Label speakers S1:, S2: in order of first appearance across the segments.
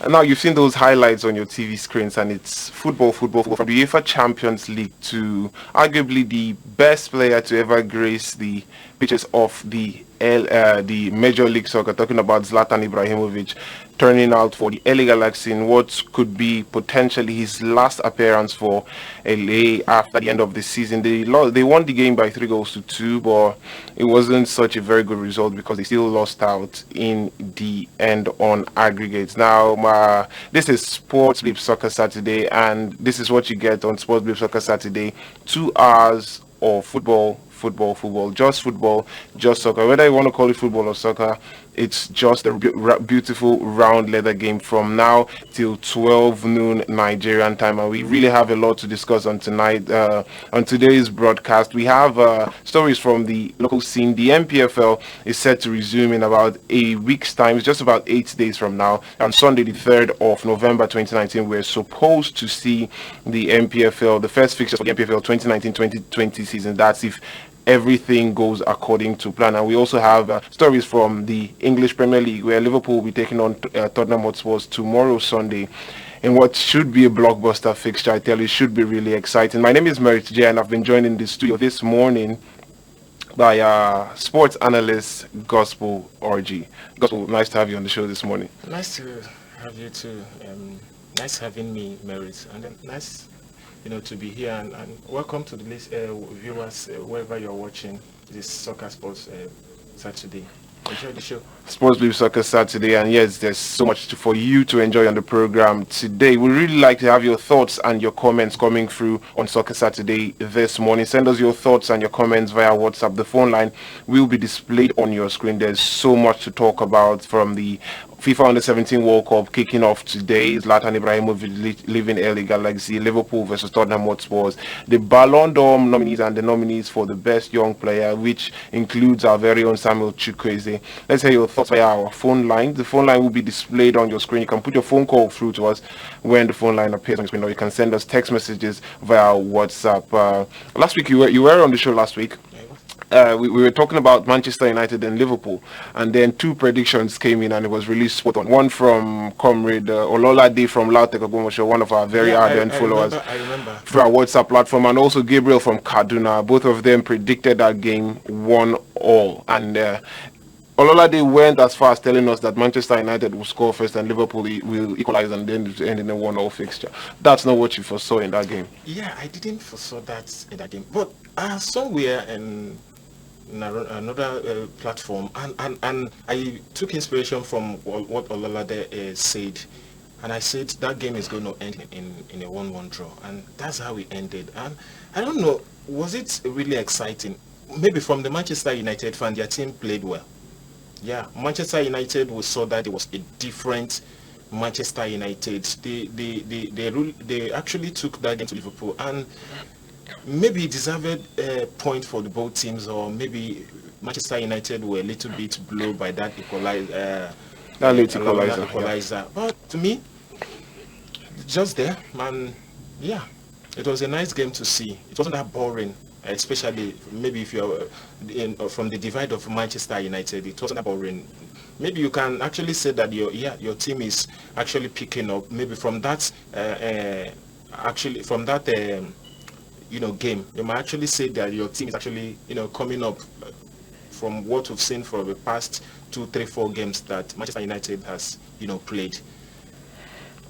S1: And now you've seen those highlights on your TV screens, and it's football, from the UEFA Champions League to arguably the best player to ever grace the pitches of the Major League Soccer. Talking about Zlatan Ibrahimovic turning out for the LA Galaxy in what could be potentially his last appearance for LA after the end of the season. They won the game by 3 goals to 2, but it wasn't such a very good result because they still lost out in the end on aggregates. Now, this is Sports Bleep Soccer Saturday, and this is what you get on Sports Bleep Soccer Saturday: 2 hours of football, just football, just soccer. Whether you want to call it football or soccer, it's just a beautiful round leather game from now till 12 noon Nigerian time, and we really have a lot to discuss on tonight. On today's broadcast, we have stories from the local scene. The MPFL is set to resume in about a week's time. It's just about 8 days from now. On Sunday, the 3rd of November 2019, we're supposed to see the MPFL, the first fixture for the MPFL 2019-2020 season. That's if everything goes according to plan. And we also have stories from the English Premier League, where Liverpool will be taking on Tottenham Hotspurs tomorrow, Sunday, in what should be a blockbuster fixture. I tell you, it should be really exciting. My name is Merit J, and I've been joined in the studio this morning by sports analyst Gospel RG. Gospel, nice to have you on the show this morning.
S2: Nice to have you too. Nice having me, Merit, and then nice, to be here, and welcome to the viewers wherever you're watching this Soccer Sports Saturday. Enjoy the show.
S1: Sports Bleep Soccer Saturday, and yes, there's so much for you to enjoy on the program today. We really like to have your thoughts and your comments coming through on Soccer Saturday this morning. Send us your thoughts and your comments via WhatsApp. The phone line will be displayed on your screen. There's so much to talk about, from the FIFA Under-17 World Cup kicking off today, Zlatan Ibrahimovic leaving LA Galaxy, Liverpool versus Tottenham Hotspurs, the Ballon d'Or nominees and the nominees for the best young player, which includes our very own Samuel Chukwueze. Let's hear your thoughts via our phone line. The phone line will be displayed on your screen. You can put your phone call through to us when the phone line appears on the screen, or you can send us text messages via WhatsApp. Last week, you were on the show last week. We were talking about Manchester United and Liverpool, and then 2 predictions came in, and it was released spot on. One from Comrade Ololade from Lautek Ogbomoso, one of our very ardent followers,
S2: I remember.
S1: through our WhatsApp platform, and also Gabriel from Kaduna. Both of them predicted that game 1-1, and Ololade went as far as telling us that Manchester United will score first and Liverpool will equalize, and then end in a 1-1 fixture. That's not what you foresaw in that game.
S2: Yeah, I didn't foresaw that in that game, but somewhere in another platform, and I took inspiration from what Ololade said, and I said that game is going to end in a 1-1 draw, and that's how it ended. And I don't know, was it really exciting? Maybe from the Manchester United fan, their team played well. Yeah, Manchester United, we saw that it was a different Manchester United. They actually took that game to Liverpool, and maybe it deserved a point for the both teams, or maybe Manchester United were a little bit blown by that equalizer. But to me, just there, man, yeah, it was a nice game to see. It wasn't that boring, especially maybe if you're from the divide of Manchester United. It wasn't that boring. Maybe you can actually say that your team is actually picking up. Maybe from that game, you might actually say that your team is actually, coming up from what we've seen for the past 2, 3, 4 games that Manchester United has, played.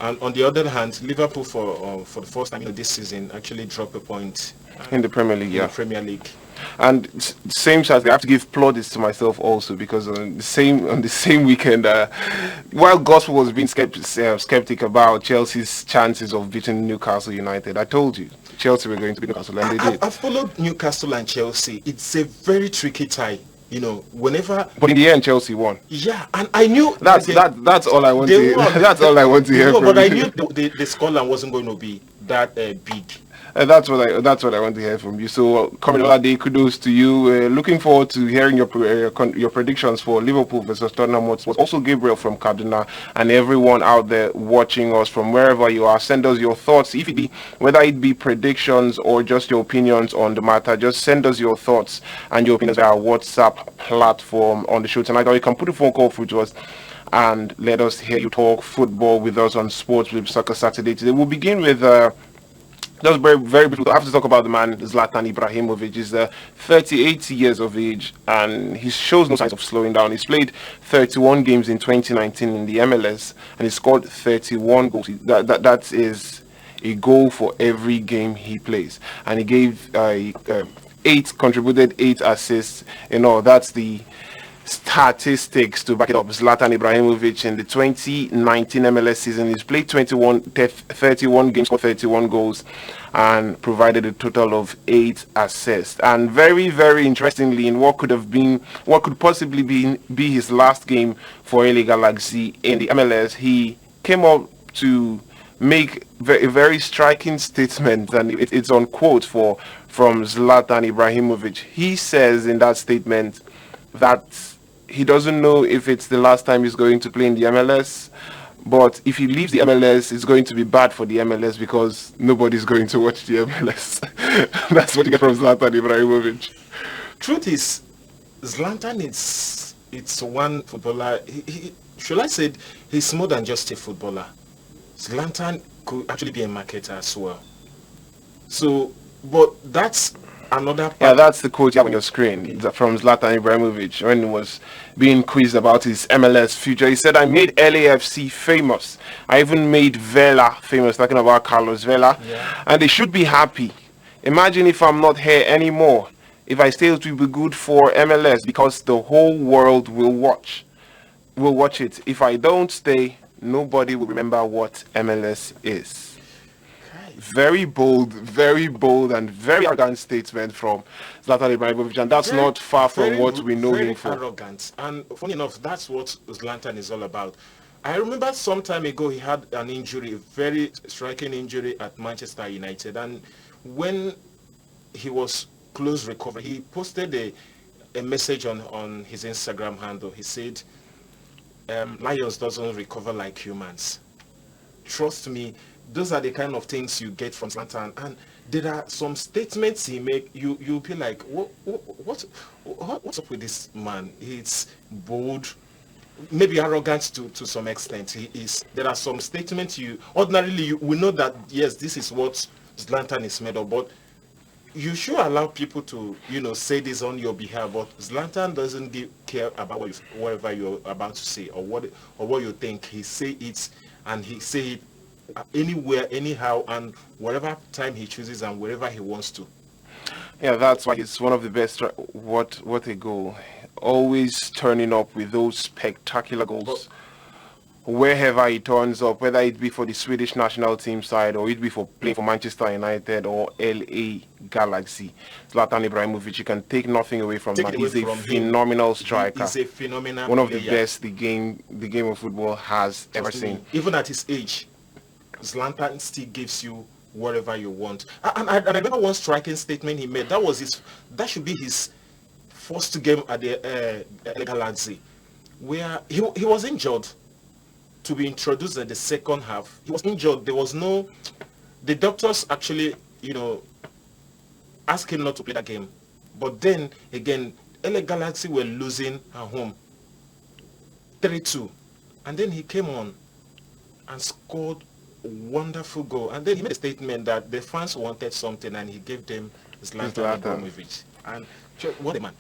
S2: And on the other hand, Liverpool for the first time this season actually dropped a point
S1: In the Premier League, yeah.
S2: Premier League.
S1: And same chance, I have to give plaudits to myself also, because on the same weekend, while Gospel was being skeptic about Chelsea's chances of beating Newcastle United, I told you Chelsea were going to beat Newcastle, and they did.
S2: I've followed Newcastle and Chelsea. It's a very tricky tie. Whenever.
S1: But in the end, Chelsea won.
S2: Yeah, and I knew
S1: that's all I want to hear. That's all I want to hear.
S2: But I knew the scoreline wasn't going to be that big.
S1: That's what I want to hear from you. So, Comrade, kudos to you. Looking forward to hearing your predictions for Liverpool versus Tottenham Hotspur. Also, Gabriel from Kaduna, and everyone out there watching us from wherever you are. Send us your thoughts, whether it be predictions or just your opinions on the matter. Just send us your thoughts and your opinions via our WhatsApp platform on the show tonight, or you can put a phone call through to us and let us hear you talk football with us on Sports with Soccer Saturday today. We'll begin with just very, very briefly. I have to talk about the man, Zlatan Ibrahimovic. He's 38 years of age, and he shows no signs of slowing down. He's played 31 games in 2019 in the MLS, and he scored 31 goals. That is a goal for every game he plays, and he gave contributed 8 assists. That's the statistics to back it up. Zlatan Ibrahimovic in the 2019 MLS season, he's played 31 games, scored 31 goals, and provided a total of 8 assists. And very, very interestingly, in what could possibly be his last game for LA Galaxy in the MLS, he came up to make a very striking statement, and it's on quote from Zlatan Ibrahimovic. He says in that statement that he doesn't know if it's the last time he's going to play in the MLS, but if he leaves the MLS, it's going to be bad for the MLS because nobody's going to watch the MLS. That's what you get from Zlatan Ibrahimovic.
S2: Truth is, Zlatan it's one footballer. Should I say he's more than just a footballer. Zlatan could actually be a marketer as well. So, but that's another part.
S1: Yeah, that's the quote you have on your screen from Zlatan Ibrahimovic when he was being quizzed about his MLS future. He said, "I made LAFC famous. I even made Vela famous," talking about Carlos Vela.
S2: Yeah.
S1: "And they should be happy. Imagine if I'm not here anymore. If I stay, it will be good for MLS because the whole world will watch it. If I don't stay, nobody will remember what MLS is." Very bold, and very arrogant statement from Zlatan Ibrahimovic, and that's not far from what we know him for.
S2: Arrogant, and funny enough, that's what Zlatan is all about. I remember some time ago he had an injury, a very striking injury at Manchester United, and when he was close recovery, he posted a message on his Instagram handle. He said, "Lions doesn't recover like humans. Trust me." Those are the kind of things you get from Zlatan, and there are some statements he make. You'll be like, what's up with this man? He's bold, maybe arrogant to some extent. He is. There are some statements we know that yes, this is what Zlatan is made of, but you should allow people to say this on your behalf. But Zlatan doesn't care about whatever you're about to say or what you think. He say it, and he say it anywhere, anyhow, and whatever time he chooses and wherever he wants to.
S1: Yeah, that's why he's one of the best. What a goal! Always turning up with those spectacular goals. Wherever he turns up, whether it be for the Swedish national team side or it be for playing for Manchester United or LA Galaxy, Zlatan Ibrahimovic, you can take nothing away from that. He's a phenomenal striker.
S2: He's a phenomenal
S1: one of
S2: player.
S1: The best the game of football has ever seen.
S2: Even at his age, Zlatan still gives you whatever you want. And I remember one striking statement he made. That should be his first game at the Galaxy, where he was injured to be introduced in the second half. He was injured. The doctors actually, asked him not to play that game. But then again, LA Galaxy were losing at home 3-2. And then he came on and scored wonderful goal, and then he made a statement that the fans wanted something, and he gave them Zlatan Ibrahimovic. And what a man!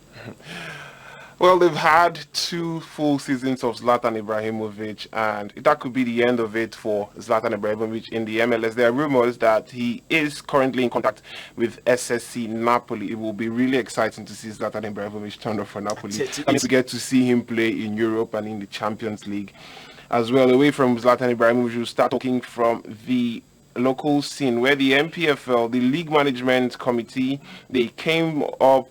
S1: Well, they've had 2 full seasons of Zlatan Ibrahimovic, and that could be the end of it for Zlatan Ibrahimovic in the MLS. There are rumors that he is currently in contact with SSC Napoli. It will be really exciting to see Zlatan Ibrahimovic turn up for Napoli, and to get to see him play in Europe and in the Champions League as well. Away from Zlatan Ibrahimovic, we'll start talking from the local scene, where the MPFL, the League Management Committee, they came up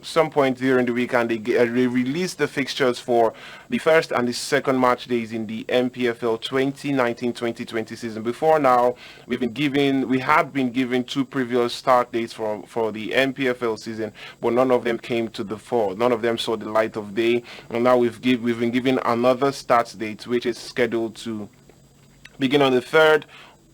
S1: some point during the week, and they released the fixtures for the first and the second match days in the MPFL 2019-2020 season. Before now, we had been given 2 previous start dates for the MPFL season, but none of them came to the fore. None of them saw the light of day, and now we've been given another start date, which is scheduled to begin on the 3rd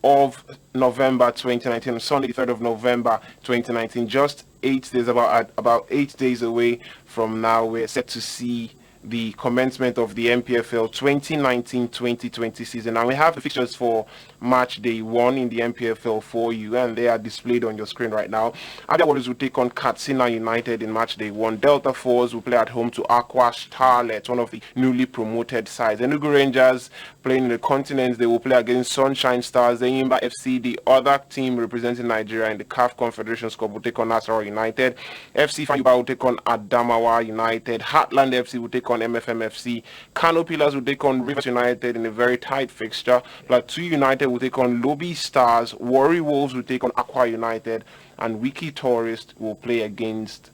S1: of November 2019, Sunday 3rd of November 2019, just 8 days, about 8 days away from now. We're set to see the commencement of the MPFL 2019-2020 season, and we have the fixtures for match day 1 in the MPFL for you, and they are displayed on your screen right now. Abia Warriors will take on Katsina United in match day 1. Delta Force will play at home to Aqua Starlet, one of the newly promoted sides. Enugu Rangers playing in the continent, they will play against Sunshine Stars. Enyimba FC, the other team representing Nigeria in the CAF Confederations Cup, will take on Nasarawa United. FC Fayuba will take on Adamawa United. Heartland FC will take on MFM FC. Kano Pillars will take on Rivers United in a very tight fixture. Plateau United will take on Lobby Stars. Warri Wolves will take on Aqua United. And Wiki Tourist will play against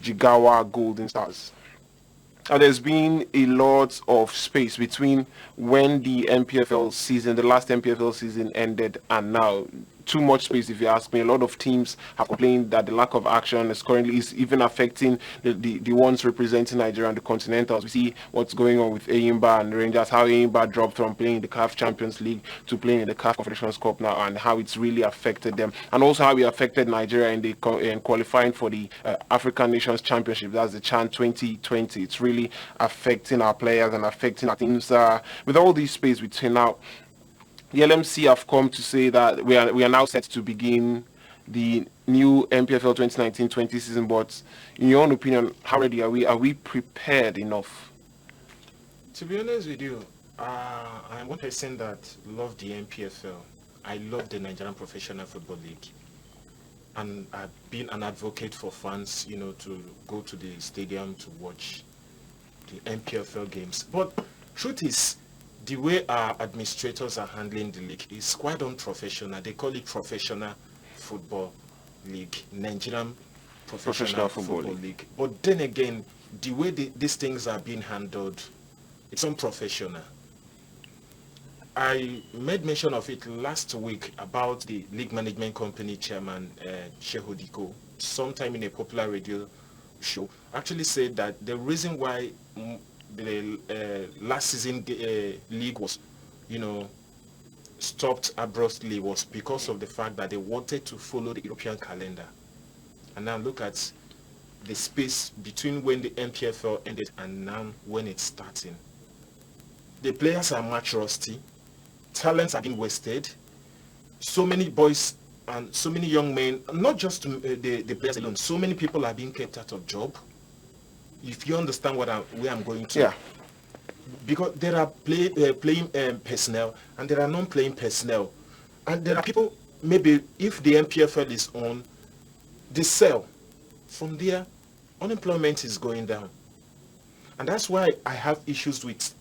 S1: Jigawa Golden Stars. Now, there's been a lot of space between when the MPFL season, the last MPFL season ended, and now. Too much space, if you ask me. A lot of teams have complained that the lack of action is even affecting the ones representing Nigeria and the Continentals. We see what's going on with Enyimba and Rangers, how Enyimba dropped from playing in the CAF Champions League to playing in the CAF Confederations Cup now, and how it's really affected them, and also how it affected Nigeria in qualifying for the African Nations Championship. That's the CHAN 2020. It's really affecting our players and affecting our teams. With all this space between now, the LMC have come to say that we are now set to begin the new MPFL 2019-20 season. But in your own opinion, how ready are we? Are we prepared enough?
S2: To be honest with you, I'm one person that loved the MPFL. I love the Nigerian Professional Football League. And I've been an advocate for fans, to go to the stadium to watch the MPFL games. But truth is, the way our administrators are handling the league is quite unprofessional. They call it Professional Football League, Nigerian Professional Football League. But then again, the way these things are being handled, it's unprofessional. I made mention of it last week about the league management company chairman, Shehu Diko, sometime in a popular radio show, actually said that the reason why the last season league was, stopped abruptly was because of the fact that they wanted to follow the European calendar. And now look at the space between when the MPFL ended and now when it's starting. The players are much rusty. Talents are being wasted. So many boys and so many young men, not just the players alone, so many people are being kept out of job. If you understand where I'm going to.
S1: Yeah.
S2: Because there are playing personnel and there are non-playing personnel. And there are people, maybe if the MPFL is on, they sell. From there, unemployment is going down. And that's why I have issues with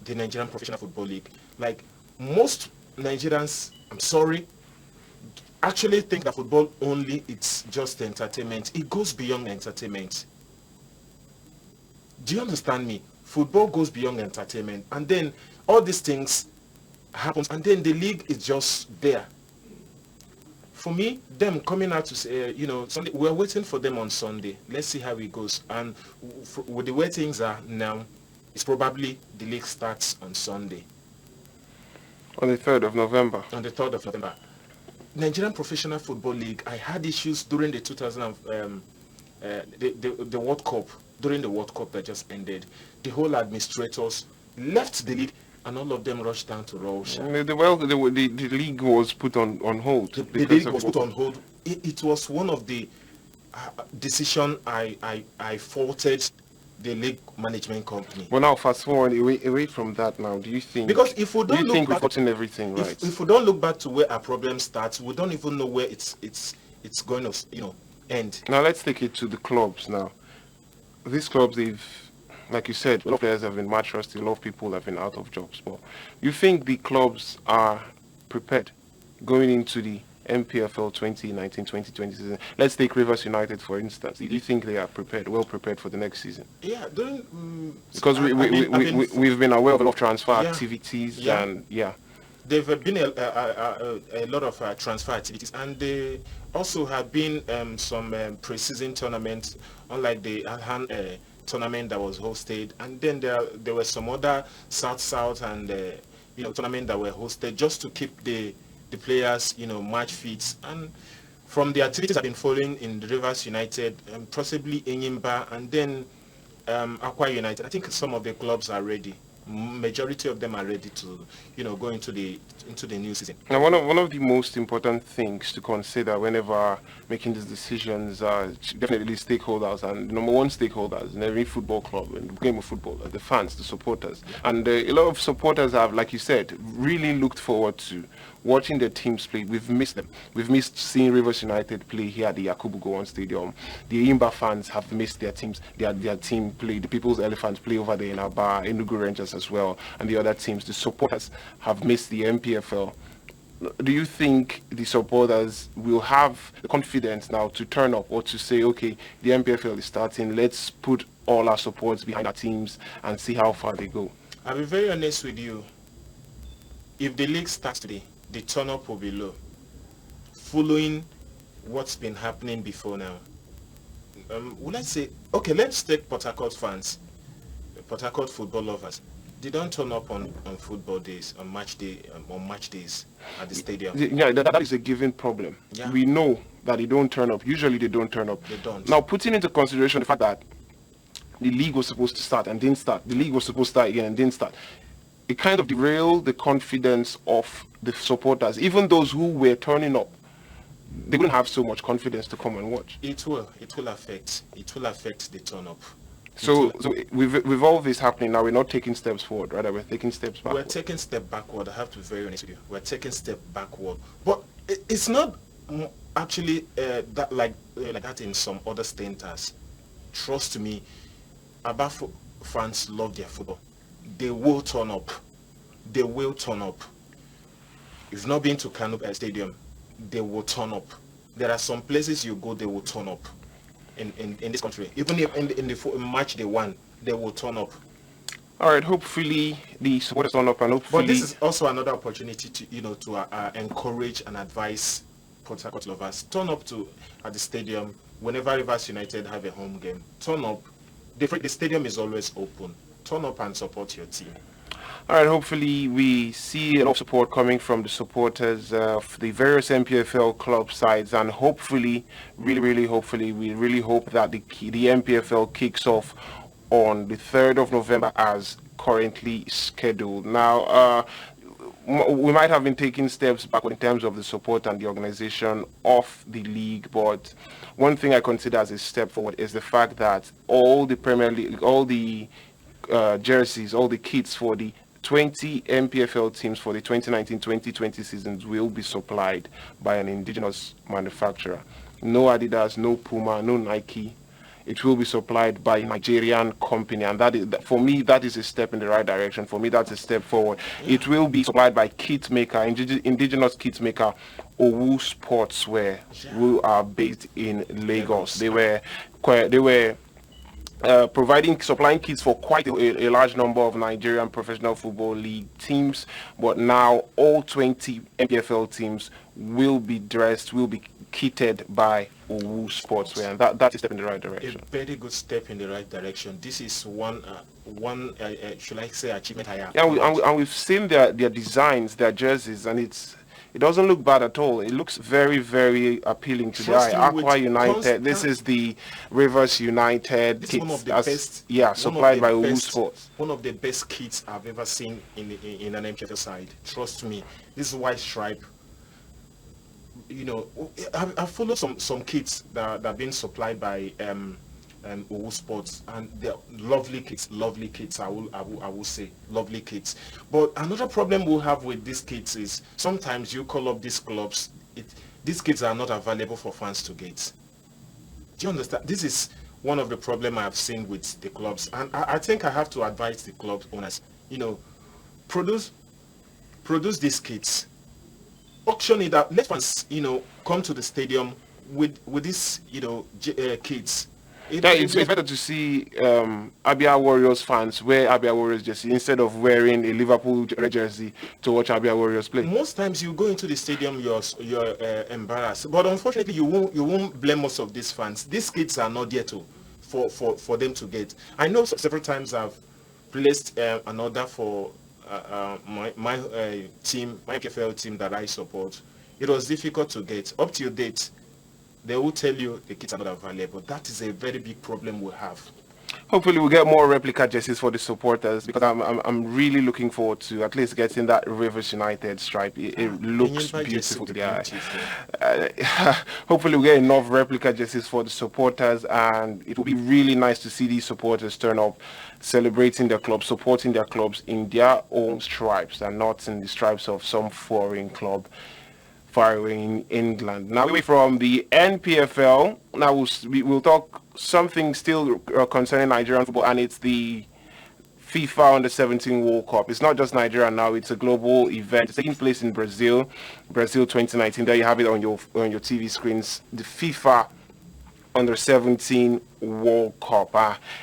S2: the Nigerian Professional Football League. Like, most Nigerians, I'm sorry, actually think that football only, it's just entertainment. It goes beyond entertainment. Do you understand me? Football goes beyond entertainment, and then all these things happen, and then the league is just there. For me, them coming out to say, Sunday, we're waiting for them on Sunday. Let's see how it goes. And with the way things are now, it's probably the league starts on Sunday.
S1: On the 3rd of November.
S2: On the 3rd of November. Nigerian Professional Football League, I had issues during the the World Cup. During the World Cup that just ended, the whole administrators left the league and all of them rushed down to Russia.
S1: The league was put on hold.
S2: The league was put on hold. It was one of the decision I faulted the league management company.
S1: Well, now fast forward away from that. Now, do you think?
S2: Because if we don't look back,
S1: we've gotten everything right?
S2: If we don't look back to where our problem starts, we don't even know where it's going to end.
S1: Now let's take it to the clubs now. These clubs, like you said, a lot of players have been match rusty, a lot of people have been out of jobs. But you think the clubs are prepared going into the MPFL 2019-2020 season? Let's take Rivers United, for instance. Do you think they are well prepared for the next season?
S2: Yeah,
S1: because we've been aware of a lot of transfer activities, and
S2: there have been a lot of transfer activities, and they also have been some pre-season tournaments, unlike the Alhan tournament that was hosted, and then there were some other South and tournament that were hosted just to keep the players match fit. And from the activities I've been following in the Rivers United, possibly Enyimba, and then Aqua United, I think some of the clubs are ready. Majority of them are ready to, go into the new season.
S1: Now, one of the most important things to consider whenever making these decisions are definitely stakeholders, and the number one stakeholders in every football club in the game of football are the fans, the supporters, and a lot of supporters have, like you said, really looked forward to watching their teams play. We've missed them. We've missed seeing Rivers United play here at the Yakubu Gowon Stadium. The Imba fans have missed their teams. Their team play. The People's Elephants play over there in Aba, Enugu Rangers as well, and the other teams. The supporters have missed the MPFL. Do you think the supporters will have the confidence now to turn up or to say, okay, the MPFL is starting, let's put all our supports behind our teams and see how far they go?
S2: I'll be very honest with you. If the league starts today, the turn-up will be low. Following what's been happening before now. Would I say, okay, let's take Port Harcourt fans, Port Harcourt football lovers. They don't turn up on football days, on match days at the stadium.
S1: Yeah, that is a given problem.
S2: Yeah.
S1: We know that they don't turn up. Usually they don't turn up.
S2: They don't.
S1: Now, putting into consideration the fact that the league was supposed to start and didn't start, the league was supposed to start again and didn't start, it kind of derailed the confidence of the supporters. Even those who were turning up, they wouldn't have so much confidence to come and watch.
S2: It will affect the turn-up.
S1: So with all this happening now, we're not taking steps forward, rather we're taking steps backward.
S2: We're taking step backward. I have to be very honest with you. We're taking step backward, but it's not actually that like that in some other centers. Trust me, Aba fans love their football. They will turn up. They will turn up. If you've not been to Kano Stadium, they will turn up. There are some places you go, they will turn up. In this country, even if in the match they won, they will turn up.
S1: All right, hopefully the supporters turn up, and hopefully.
S2: But this is also another opportunity to encourage and advise Port Harcourt lovers. Turn up at the stadium whenever Rivers United have a home game. Turn up. The stadium is always open. Turn up and support your team.
S1: All right, hopefully we see a lot of support coming from the supporters of the various MPFL club sides, and hopefully, really hopefully, we really hope that the MPFL kicks off on the 3rd of November as currently scheduled. Now, we might have been taking steps backward in terms of the support and the organization of the league, but one thing I consider as a step forward is the fact that all the Premier League, all the jerseys, all the kits for the 20 MPFL teams for the 2019-2020 seasons will be supplied by an indigenous manufacturer. No Adidas, no Puma, no Nike. It will be supplied by a Nigerian company, and that is, for me, that is a step in the right direction. For me, that's a step forward. Yeah. It will be supplied by kit maker, indigenous kit maker, Owu Sportswear, who are based in Lagos. They were supplying kits for quite a large number of Nigerian professional football league teams, but now all 20 MPFL teams will be kitted by Owu Sportswear, and that is a step in the right direction.
S2: A very good step in the right direction. This is one should I say achievement I have.
S1: Yeah, and we've seen their designs, their jerseys, and it doesn't look bad at all. It looks very, very appealing to the eye. Aqua United. This is the Rivers United.
S2: This is one of the best.
S1: Yeah, supplied by Owu Sports.
S2: One of the best kits I've ever seen in an MPFL side. Trust me. This is White Stripe. I follow some kits that are being supplied by Owu Sports, and they're lovely kits. I will say lovely kits. But another problem we'll have with these kits is sometimes you call up these clubs, these kits are not available for fans to get. Do you understand? This is one of the problems I've seen with the clubs, and I think I have to advise the club owners, produce these kits, auction it out, let fans, come to the stadium with these, kits.
S1: It's better to see Abia Warriors fans wear Abia Warriors jersey instead of wearing a Liverpool jersey to watch Abia Warriors play.
S2: Most times you go into the stadium, you're embarrassed, but unfortunately you won't blame most of these fans. These kids are not there for them to get. I know several times I've placed an order for my team, my KFL team that I support. It was difficult to get. Up to date, they will tell you the kits are not available. That is a very big problem we have.
S1: Hopefully we'll get more replica jerseys for the supporters, because I'm really looking forward to at least getting that Rivers United stripe. It looks
S2: Enyimba jersey
S1: beautiful
S2: would
S1: to
S2: be
S1: the eye.
S2: beautiful.
S1: Hopefully we'll get enough replica jerseys for the supporters, and it will be really nice to see these supporters turn up, celebrating their club, supporting their clubs in their own stripes and not in the stripes of some foreign club far away in England. Now, away from the NPFL, now we'll talk something still concerning Nigerian football, and it's the FIFA Under 17 World Cup. It's not just Nigeria now; it's a global event. It's taking place in Brazil, Brazil 2019. There you have it on your TV screens. The FIFA Under 17 World Cup.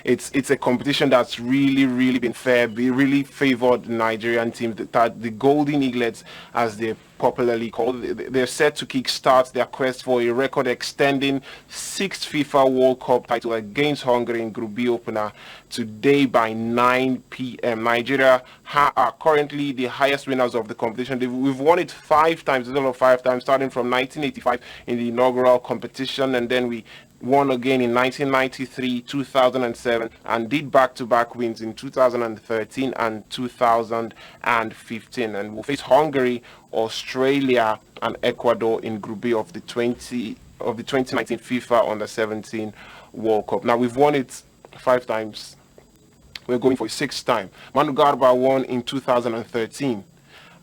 S1: It's a competition that's really been fair, really favored Nigerian teams. The Golden Eaglets, as they're popularly called, they're set to kickstart their quest for a record-extending sixth FIFA World Cup title against Hungary in Group B opener today by 9 p.m. Nigeria are currently the highest winners of the competition. We've won it 5 times, a total of 5 times, starting from 1985 in the inaugural competition, and then we won again in 1993, 2007, and did back-to-back wins in 2013 and 2015. And we'll face Hungary, Australia, and Ecuador in Group B of the 2019 FIFA Under 17 World Cup. Now, we've won it 5 times. We're going for a 6th time. Manu Garba won in 2013.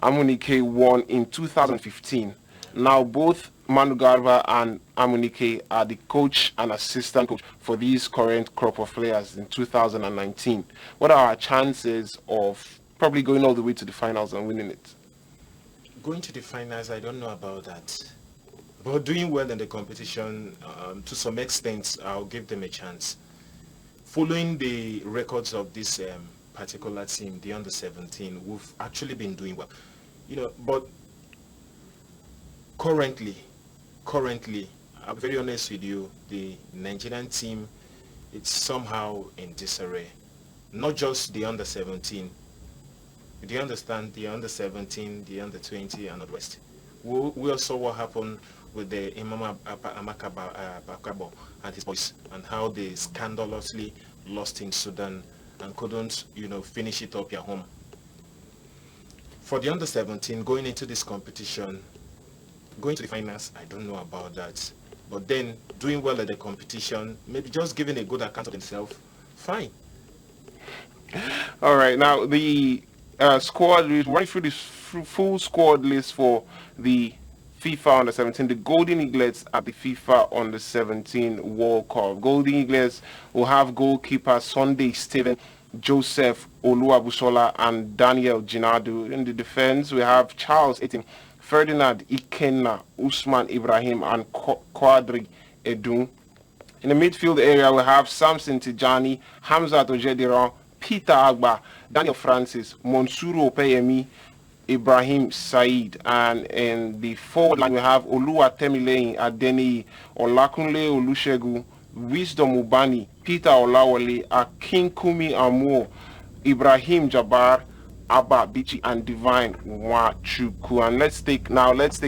S1: Amunike won in 2015. Now, both Manu Garba and Amunike are the coach and assistant coach for these current crop of players in 2019. What are our chances of probably going all the way to the finals and winning it?
S2: Going to the finals, I don't know about that. But doing well in the competition, to some extent, I'll give them a chance. Following the records of this particular team, the under 17, we've actually been doing well. But currently, I'm very honest with you, the Nigerian team, it's somehow in disarray. Not just the under 17. Do you understand? The under 17, the under 20, and the rest. We also saw what happened with the Imam Amaka Bakabo and his boys, and how they scandalously lost in Sudan and couldn't, finish it up at home. For the under 17, going into this competition, going to the finals, I don't know about that. But then doing well at the competition, maybe just giving a good account of themselves, fine.
S1: All right, now the squad list, running through this full squad list for the FIFA Under 17, the Golden Eaglets at the FIFA Under 17 World Cup. Golden Eaglets will have goalkeeper Sunday Stephen, Joseph Oluwabusola, and Daniel Jinadu. In the defense, we have Charles Etim, Ferdinand Ikenna, Usman Ibrahim, and Quadri Edun. In the midfield area, we have Samson Tijani, Hamzat Ojediran, Peter Agba, Daniel Francis, Monsuru Opeyemi, Ibrahim Said. And in the forward line, we have Oluwatemileyin Adeni, Olakunle Olusegun, Wisdom Ubani, Peter Olawale, Akinkumi Amuo, Ibrahim Jabbar, Abba Bichi, and Divine Wachuku. And let's take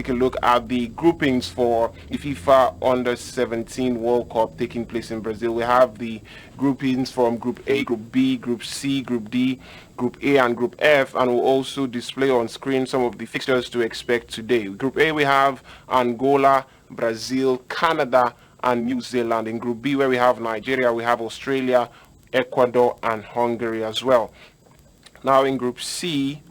S1: a look at the groupings for the FIFA Under 17 World Cup taking place in Brazil. We have the groupings from Group A, Group B, Group C, Group D, Group A, and Group F, and we'll also display on screen some of the fixtures to expect today. Group A, we have Angola, Brazil, Canada, and New Zealand. In Group B, where we have Nigeria, we have Australia, Ecuador, and Hungary as well. Now in Group C,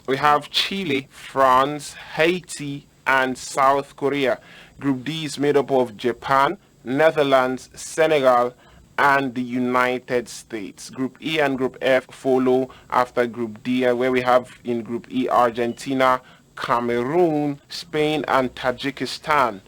S1: we have Chile, France, Haiti, and South Korea. Group D is made up of Japan, Netherlands, Senegal, and the United States. Group E and Group F follow after Group D, where we have in Group E Argentina, Cameroon, Spain, and Tajikistan.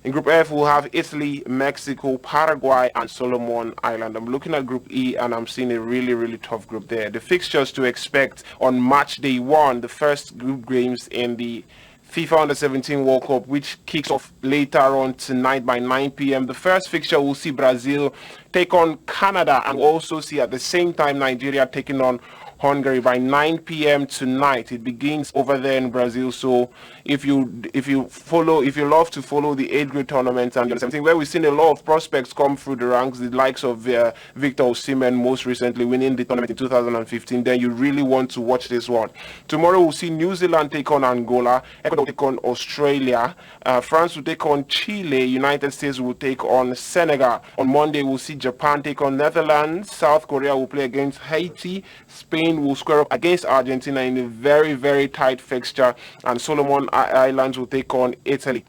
S1: In Group F, we'll have Italy, Mexico, Paraguay, and Solomon Island. I'm looking at Group E, and I'm seeing a really tough group there. The fixtures to expect on match day 1, the first group games in the FIFA Under 17 World Cup, which kicks off later on tonight by 9 p.m. The first fixture will see Brazil take on Canada, and also see at the same time Nigeria taking on Hungary by 9 p.m. tonight. It begins over there in Brazil. So if you love to follow the 8th grade tournament and something where we've seen a lot of prospects come through the ranks, the likes of Victor Osimhen most recently winning the tournament in 2015, then you really want to watch this one. Tomorrow we'll see New Zealand take on Angola, Ecuador will take on Australia, France will take on Chile, United States will take on Senegal. On Monday we'll see Japan take on Netherlands, South Korea will play against Haiti, Spain will square up against Argentina in a very, very tight fixture, and Solomon Islands will take on Italy.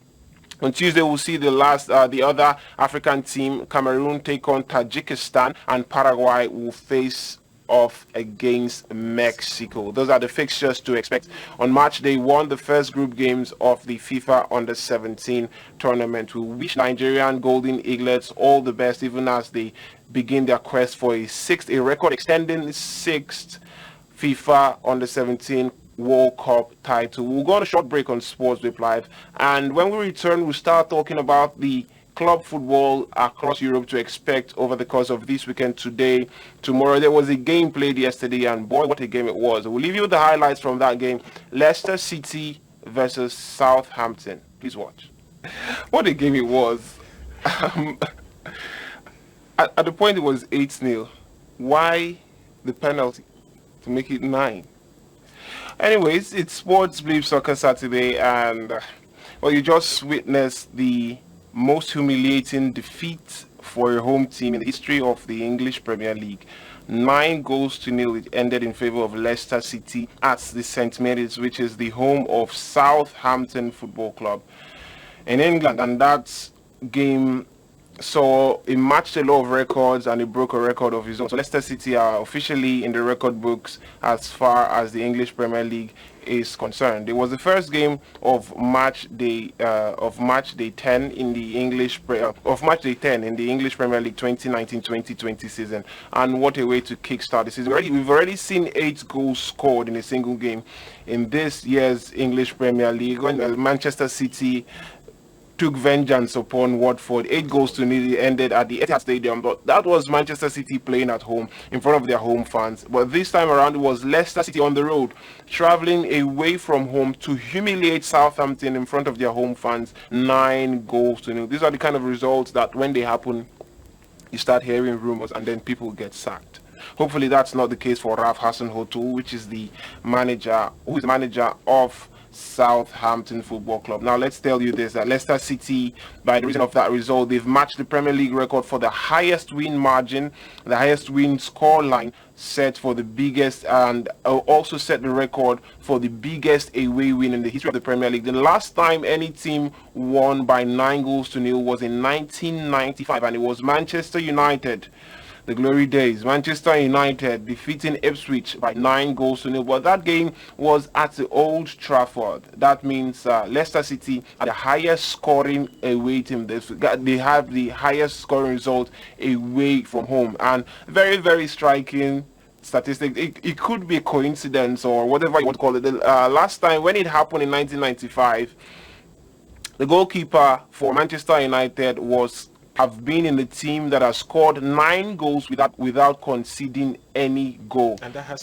S1: On Tuesday, we'll see the other African team, Cameroon, take on Tajikistan, and Paraguay will face off against Mexico. Those are the fixtures to expect on March Day 1, the first group games of the FIFA Under-17 tournament. We wish Nigerian Golden Eaglets all the best, even as they begin their quest for a record-extending sixth FIFA Under-17 World Cup title. We'll go on a short break on Sports Whip Live, and when we return, we'll start talking about the club football across Europe to expect over the course of this weekend. Today, tomorrow, there was a game played yesterday, and boy, what a game it was. We'll leave you with the highlights from that game. Leicester City versus Southampton. Please watch. What a game it was. At the point it was 8-0. Why the penalty to make it 9? Anyways, it's Sports Bleep Soccer Saturday, and well, you just witnessed the most humiliating defeat for a home team in the history of the English Premier League. 9-0. It ended in favor of Leicester City at the St. Mary's, which is the home of Southampton Football Club in England, and that game saw it matched a lot of records and it broke a record of his own. So Leicester City are officially in the record books as far as the English Premier League is concerned. It was the first game of match day 10 in the English Premier League 2019-2020 season, and what a way to kickstart the season. We've already seen 8 goals scored in a single game in this year's English Premier League when Manchester City took vengeance upon Watford. 8-0 ended at the Etihad Stadium, but that was Manchester City playing at home in front of their home fans. But this time around, it was Leicester City on the road, traveling away from home to humiliate Southampton in front of their home fans. 9-0. These are the kind of results that when they happen, you start hearing rumors and then people get sacked. Hopefully that's not the case for Ralph Hasenhuttl, which is the manager of Southampton Football Club. Now let's tell you this, that Leicester City, by the reason of that result, they've matched the Premier League record for the highest win margin, the highest win score line set for the biggest, and also set the record for the biggest away win in the history of the Premier League. The last time any team won by 9-0 was in 1995, and it was Manchester United. The glory days. Manchester United defeating Ipswich by 9-0, but that game was at the Old Trafford. That means Leicester City are the highest scoring away team. They have the highest scoring result away from home, and very, very striking statistic. It could be a coincidence or whatever you want to call it. The last time when it happened in 1995, the goalkeeper for Manchester United have been in the team that has scored 9 goals without conceding any goal.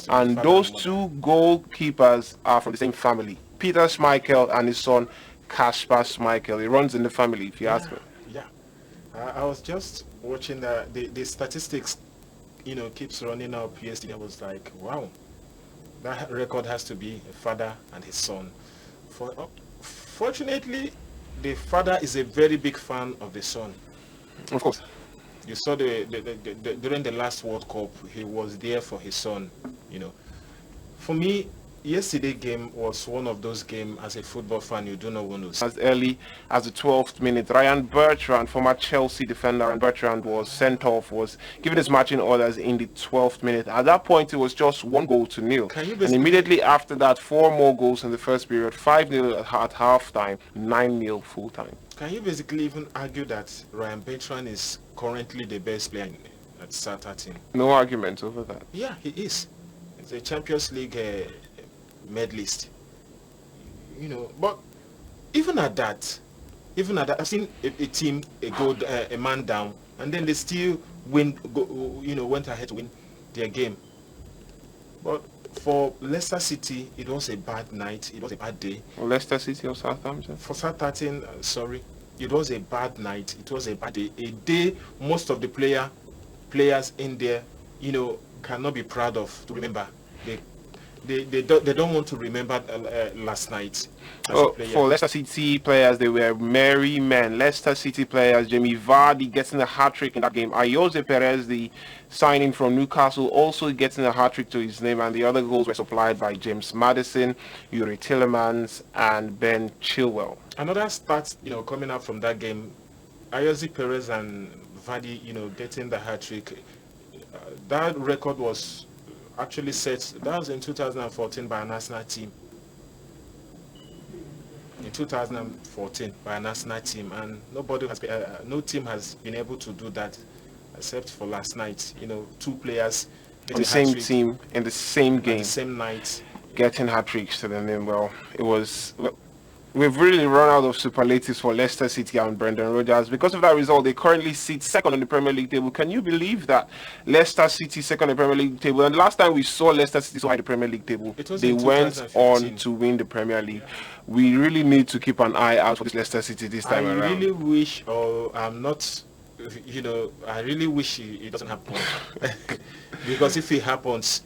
S1: And those two goalkeepers are from the same family. Peter Schmeichel and his son Kasper Schmeichel. He runs in the family, if you ask me.
S2: Yeah. I was just watching the statistics, keeps running up yesterday. I was like, wow, that record has to be a father and his son. Fortunately, the father is a very big fan of the son.
S1: Of course.
S2: You saw during the last World Cup, he was there for his son. For me, yesterday game was one of those games as a football fan you do not want to see.
S1: As early as the 12th minute, Ryan Bertrand, former Chelsea defender, and Bertrand was sent off, was given his marching orders in the 12th minute. At that point, it was just 1-0. And immediately after that, 4 more goals in the first period, 5-0 at half-time, 9-0 full-time.
S2: Can you basically even argue that Ryan Bertrand is currently the best player at Southampton?
S1: No argument over that.
S2: Yeah, he is. He's a Champions League medalist. But even at that, I've seen a team a man down, and then they still went ahead to win their game. But for Leicester City, it was a bad night. It was a bad day.
S1: Leicester City or Southampton?
S2: For Southampton, sorry, it was a bad night. It was a bad day. A day most of the players in there, cannot be proud of to remember. They don't want to remember last night.
S1: For Leicester City players, they were merry men. Leicester City players, Jamie Vardy getting a hat-trick in that game. Ayoze Perez, the signing from Newcastle, also getting a hat-trick to his name, and the other goals were supplied by James Maddison, Yuri Tillemans, and Ben Chilwell.
S2: Another stat, coming out from that game, Ayoze Perez and Vardy, getting the hat-trick. That record was actually set. That was in 2014 by a national team. In 2014 by a national team, and no team has been able to do that except for last night. Two players
S1: On the same team in the same game,
S2: the same night,
S1: getting hat tricks to the name. Well, it was. We've really run out of superlatives for Leicester City and Brendan Rodgers. Because of that result, they currently sit second on the Premier League table. Can you believe that? Leicester City second on the Premier League table. And last time we saw Leicester City so high the Premier League table, they went on to win the Premier League. We really need to keep an eye out for this Leicester City this time around.
S2: I really wish, I'm not, I really wish it doesn't happen. Because if it happens,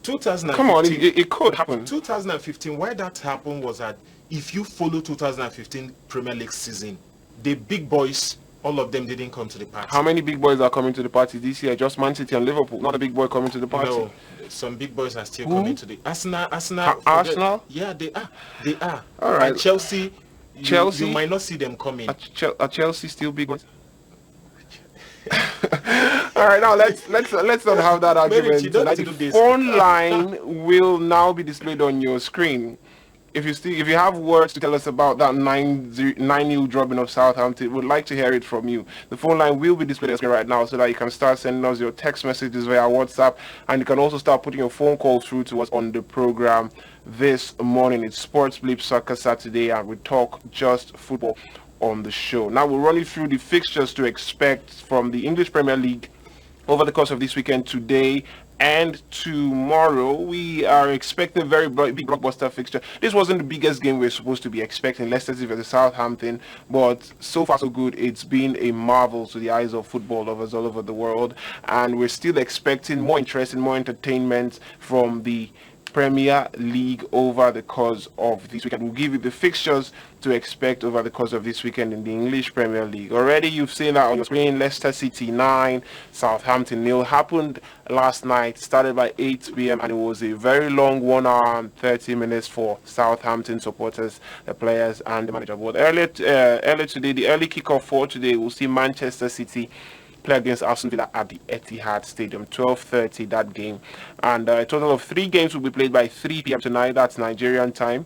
S2: 2015,
S1: come on, it could happen.
S2: 2015, why that happened was that if you follow 2015 Premier League season, the big boys, all of them didn't come to the party.
S1: How many big boys are coming to the party this year? Just Man City and Liverpool, not a big boy coming to the party.
S2: No, some big boys are still coming to the Arsenal.
S1: Arsenal?
S2: Yeah, they are.
S1: All right.
S2: And Chelsea, you might not see them coming.
S1: Are Chelsea still big boys? All right, now let's not have that argument. The phone line will now be displayed on your screen. If you have words to tell us about that 9-0 drubbing of Southampton, we'd like to hear it from you. The phone line will be displayed on the screen right now so that you can start sending us your text messages via WhatsApp, and you can also start putting your phone calls through to us on the program this morning. It's Sports Bleep Soccer Saturday, and we talk just football on the show. Now we'll run you through the fixtures to expect from the English Premier League over the course of this weekend. Today and tomorrow, we are expecting a very big blockbuster fixture. This wasn't the biggest game we were supposed to be expecting, Leicester City versus Southampton, but so far so good. It's been a marvel to the eyes of football lovers all over the world, and we're still expecting more interest and more entertainment from the Premier League over the course of this weekend. We'll give you the fixtures to expect over the course of this weekend in the English Premier League. Already you've seen that on your screen. Leicester City 9, Southampton 0 happened last night, started by 8 p.m. and it was a very long 1 hour and 30 minutes for Southampton supporters, the players and the manager. But earlier today, the early kickoff for today, we'll see Manchester City play against Aston Villa at the Etihad Stadium, 12:30 that game, and a total of 3 games will be played by 3 p.m. tonight. That's Nigerian time.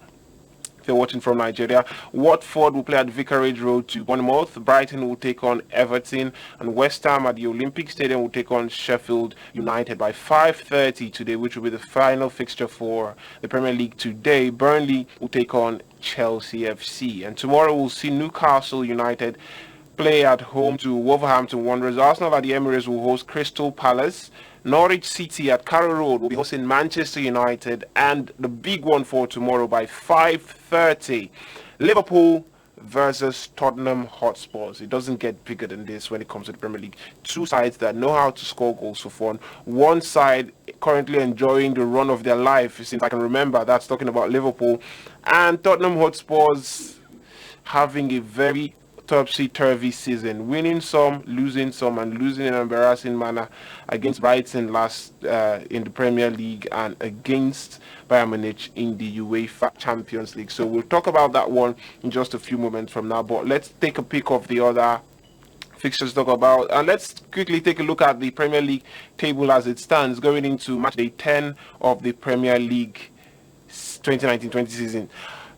S1: If you're watching from Nigeria, Watford will play at Vicarage Road to Bournemouth. Brighton will take on Everton, and West Ham at the Olympic Stadium will take on Sheffield United by 5:30 today, which will be the final fixture for the Premier League today. Burnley will take on Chelsea FC, and tomorrow we'll see Newcastle United play at home to Wolverhampton Wanderers. Arsenal at the Emirates will host Crystal Palace. Norwich City at Carrow Road will be hosting Manchester United, and the big one for tomorrow by 5:30, Liverpool versus Tottenham Hotspurs. It doesn't get bigger than this when it comes to the Premier League. 2 sides that know how to score goals for fun. One side currently enjoying the run of their life since I can remember. That's talking about Liverpool. And Tottenham Hotspurs having a very topsy-turvy season, winning some, losing some, and losing in an embarrassing manner against Brighton last in the Premier League and against Bayern Munich in the UEFA Champions League. So we'll talk about that one in just a few moments from now, but let's take a peek of the other fixtures to talk about, and let's quickly take a look at the Premier League table as it stands going into match day 10 of the Premier League 2019-20 season.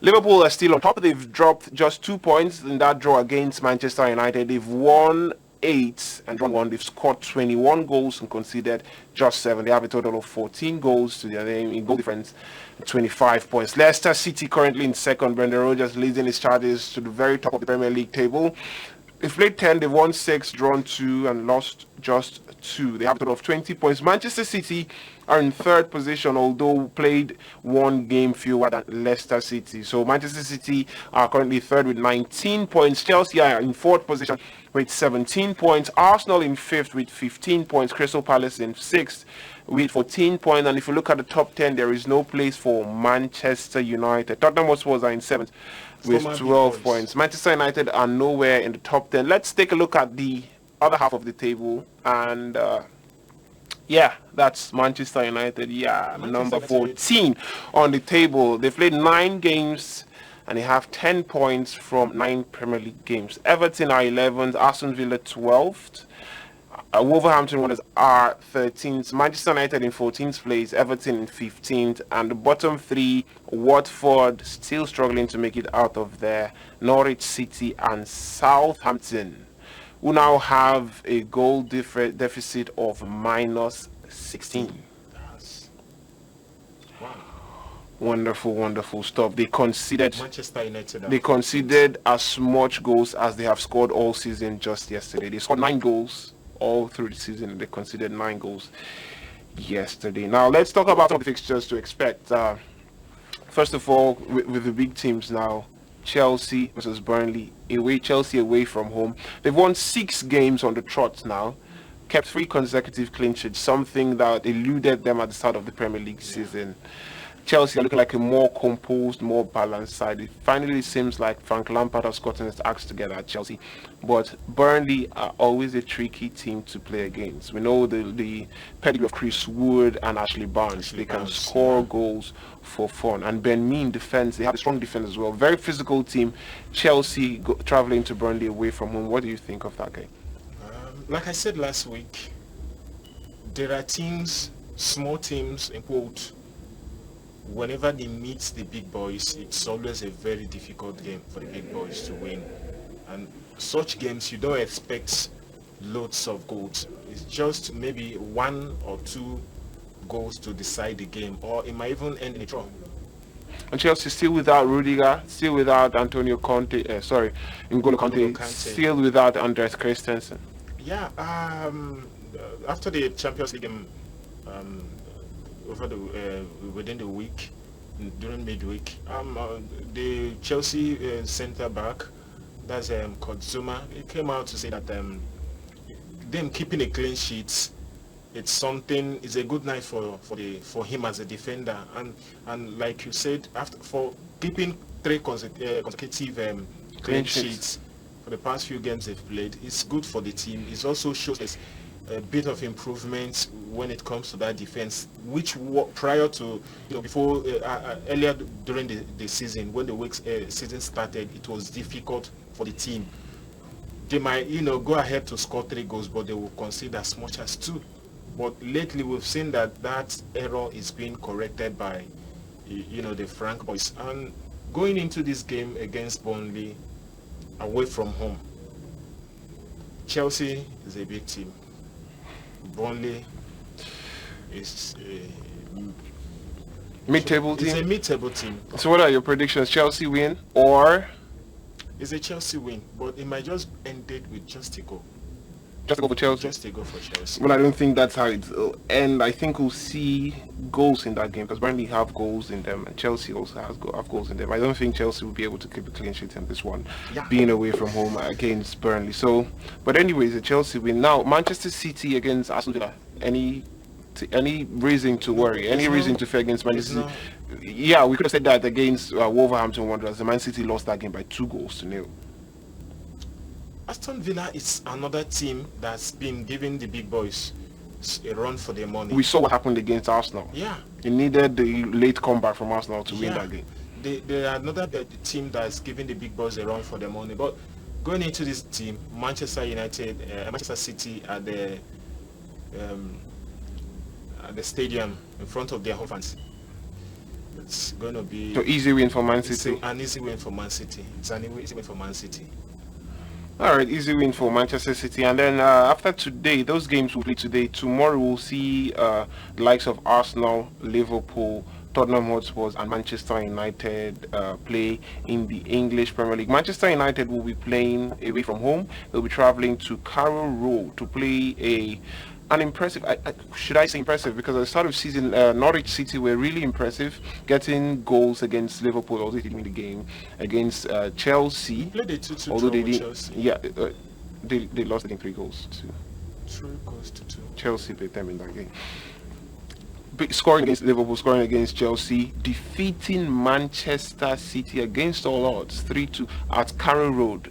S1: Liverpool are still on top. They've dropped just 2 points in that draw against Manchester United. They've won 8 and drawn 1. They've scored 21 goals and conceded just 7. They have a total of 14 goals to their name in goal difference, 25 points. Leicester City currently in second. Brendan Rodgers leading his charges to the very top of the Premier League table. They've played 10, they've won 6, drawn 2, and lost just 2. They have a total of 20 points. Manchester City are in third position, although played one game fewer than Leicester City. So Manchester City are currently third with 19 points. Chelsea are in fourth position with 17 points. Arsenal in fifth with 15 points. Crystal Palace in sixth with 14 points. And if you look at the top 10, there is no place for Manchester United. Tottenham Hotspur are in seventh with 12 points. Manchester United are nowhere in the top 10. Let's take a look at the other half of the table, and yeah, that's Manchester United. Yeah, number 14 on the table. They've played 9 games and they have 10 points from 9 Premier League games. Everton are 11th, Aston Villa 12th. Wolverhampton Wanderers are 13th, Manchester United in 14th place, Everton in 15th, and the bottom 3, Watford, still struggling to make it out of there, Norwich City and Southampton, who now have a goal deficit of minus 16.
S2: Wow.
S1: Wonderful, wonderful stuff. They conceded
S2: Manchester United.
S1: They conceded as much goals as they have scored all season just yesterday. They scored 9 goals all through the season. They conceded 9 goals yesterday. Now let's talk about some of the fixtures to expect. First of all, with the big teams now, Chelsea versus Burnley away. Chelsea away from home. They've won 6 games on the trot now. Kept 3 consecutive clean sheets, something that eluded them at the start of the Premier League season. Chelsea are looking like a more composed, more balanced side. It finally seems like Frank Lampard has gotten his acts together at Chelsea. But Burnley are always a tricky team to play against. We know the pedigree of Chris Wood and Ashley Barnes. They can score goals for fun. And Ben Mee in defense, they have a strong defense as well. Very physical team. Chelsea traveling to Burnley away from home. What do you think of that game?
S2: Like I said last week, there are teams, small teams, in quote, whenever they meet the big boys, it's always a very difficult game for the big boys to win. And such games, you don't expect loads of goals. It's just maybe 1 or 2 goals to decide the game, or it might even end in a draw.
S1: And Chelsea still without Rudiger, still without N'Golo Kante, still without Andreas Christensen.
S2: Yeah, after the Champions League game, within the week, during midweek, the Chelsea centre back, that's Kodzuma, he came out to say that them keeping a clean sheet, it's a good night for him as a defender, and like you said, for keeping 3 consecutive clean sheets for the past few games they've played, it's good for the team. It also shows a bit of improvement when it comes to that defense, which prior to, before earlier during the season, when the season started, it was difficult for the team. They might go ahead to score 3 goals, but they will concede as much as 2. But lately we've seen that error is being corrected by the Frank boys. And going into this game against Burnley away from home, Chelsea is a big team. Burnley is a
S1: mid-table team.
S2: It's a mid-table team.
S1: So what are your predictions? Chelsea win, or
S2: it's a Chelsea win, but it might just end it with just a goal.
S1: Just a go for Chelsea?
S2: Just a go for Chelsea.
S1: Well, I don't think that's how it'll end. I think we'll see goals in that game, because Burnley have goals in them and Chelsea also have goals in them. I don't think Chelsea will be able to keep a clean sheet in this one, being away from home against Burnley. So, but anyways, a Chelsea win. Now, Manchester City against Aston Villa. Any reason to worry? Any reason to fear against Manchester City? Yeah, we could have said that against Wolverhampton Wanderers. The Man City lost that game by 2-0.
S2: Aston Villa is another team that's been giving the big boys a run for their money.
S1: We saw what happened against Arsenal.
S2: Yeah.
S1: It needed the late comeback from Arsenal to win that game.
S2: They are another team that's giving the big boys a run for their money. But going into this team, Manchester City at the stadium in front of their home fans. It's going to be
S1: an easy win for Man City.
S2: An easy win for Man City. It's an easy win for Man City.
S1: All right, easy win for Manchester City. And then after today, those games will play today. Tomorrow we'll see the likes of Arsenal, Liverpool, Tottenham Hotspurs and Manchester United play in the English Premier League. Manchester United will be playing away from home. They'll be traveling to Carrow Road to play an impressive, should I say impressive, because at the start of the season, Norwich City were really impressive, getting goals against Liverpool, although they didn't win the game, against Chelsea,
S2: Played a 2-2
S1: although
S2: draw
S1: they
S2: with
S1: did,
S2: Chelsea.
S1: yeah, they lost, I think, 3 goals to
S2: 3 goals to 2.
S1: Chelsea. Beat them in that game. Scoring against Liverpool, scoring against Chelsea, defeating Manchester City against all odds 3-2 at Carrow Road.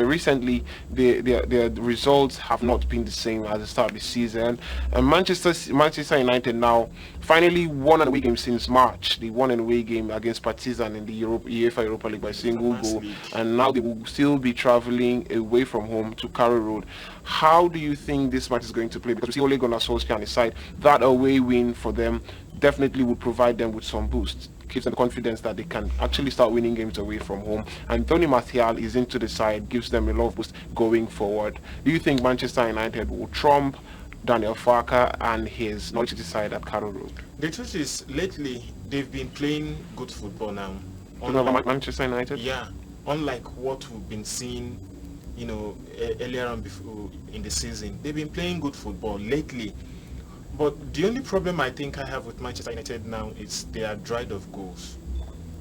S1: Recently, their results have not been the same as the start of the season. And Manchester United now finally won an away game since March. They won an away game against Partizan in the UEFA Europa League by single goal, and now they will still be traveling away from home to Carrow Road. How do you think this match is going to play? Because we see Ole Gunnar Solskjaer on his side. That away win for them definitely would provide them with some boost. Gives them confidence that they can actually start winning games away from home. And Tony Martial is into the side, gives them a lot of boost going forward. Do you think Manchester United will trump Daniel Farke and his Norwich City side at Carrow Road?
S2: The truth is, lately they've been playing good football now.
S1: Manchester United?
S2: Yeah, unlike what we've been seeing, earlier on before in the season. They've been playing good football lately. But the only problem I think I have with Manchester United now is they are dried of goals.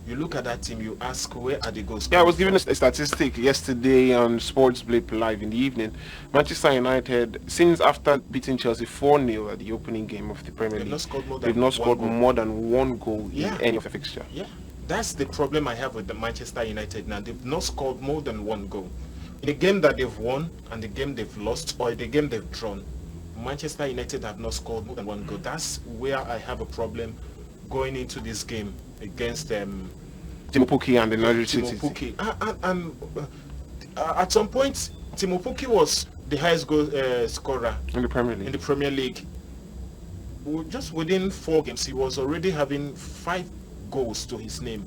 S2: You look at that team, you ask, where are the goals?
S1: Yeah, I was given a statistic yesterday on Sports Blip Live in the evening. Manchester United, since after beating Chelsea 4-0 at the opening game of the Premier League, they've not scored more than one goal in any of the fixture.
S2: Yeah, that's the problem I have with the Manchester United now. They've not scored more than one goal. In the game that they've won and the game they've lost, or the game they've drawn, Manchester United have not scored more than one goal. That's where I have a problem going into this game against
S1: Teemu Pukki and the Norwich City.
S2: At some point, Teemu Pukki was the highest goal scorer
S1: in the Premier League.
S2: Just within 4 games, he was already having 5 goals to his name.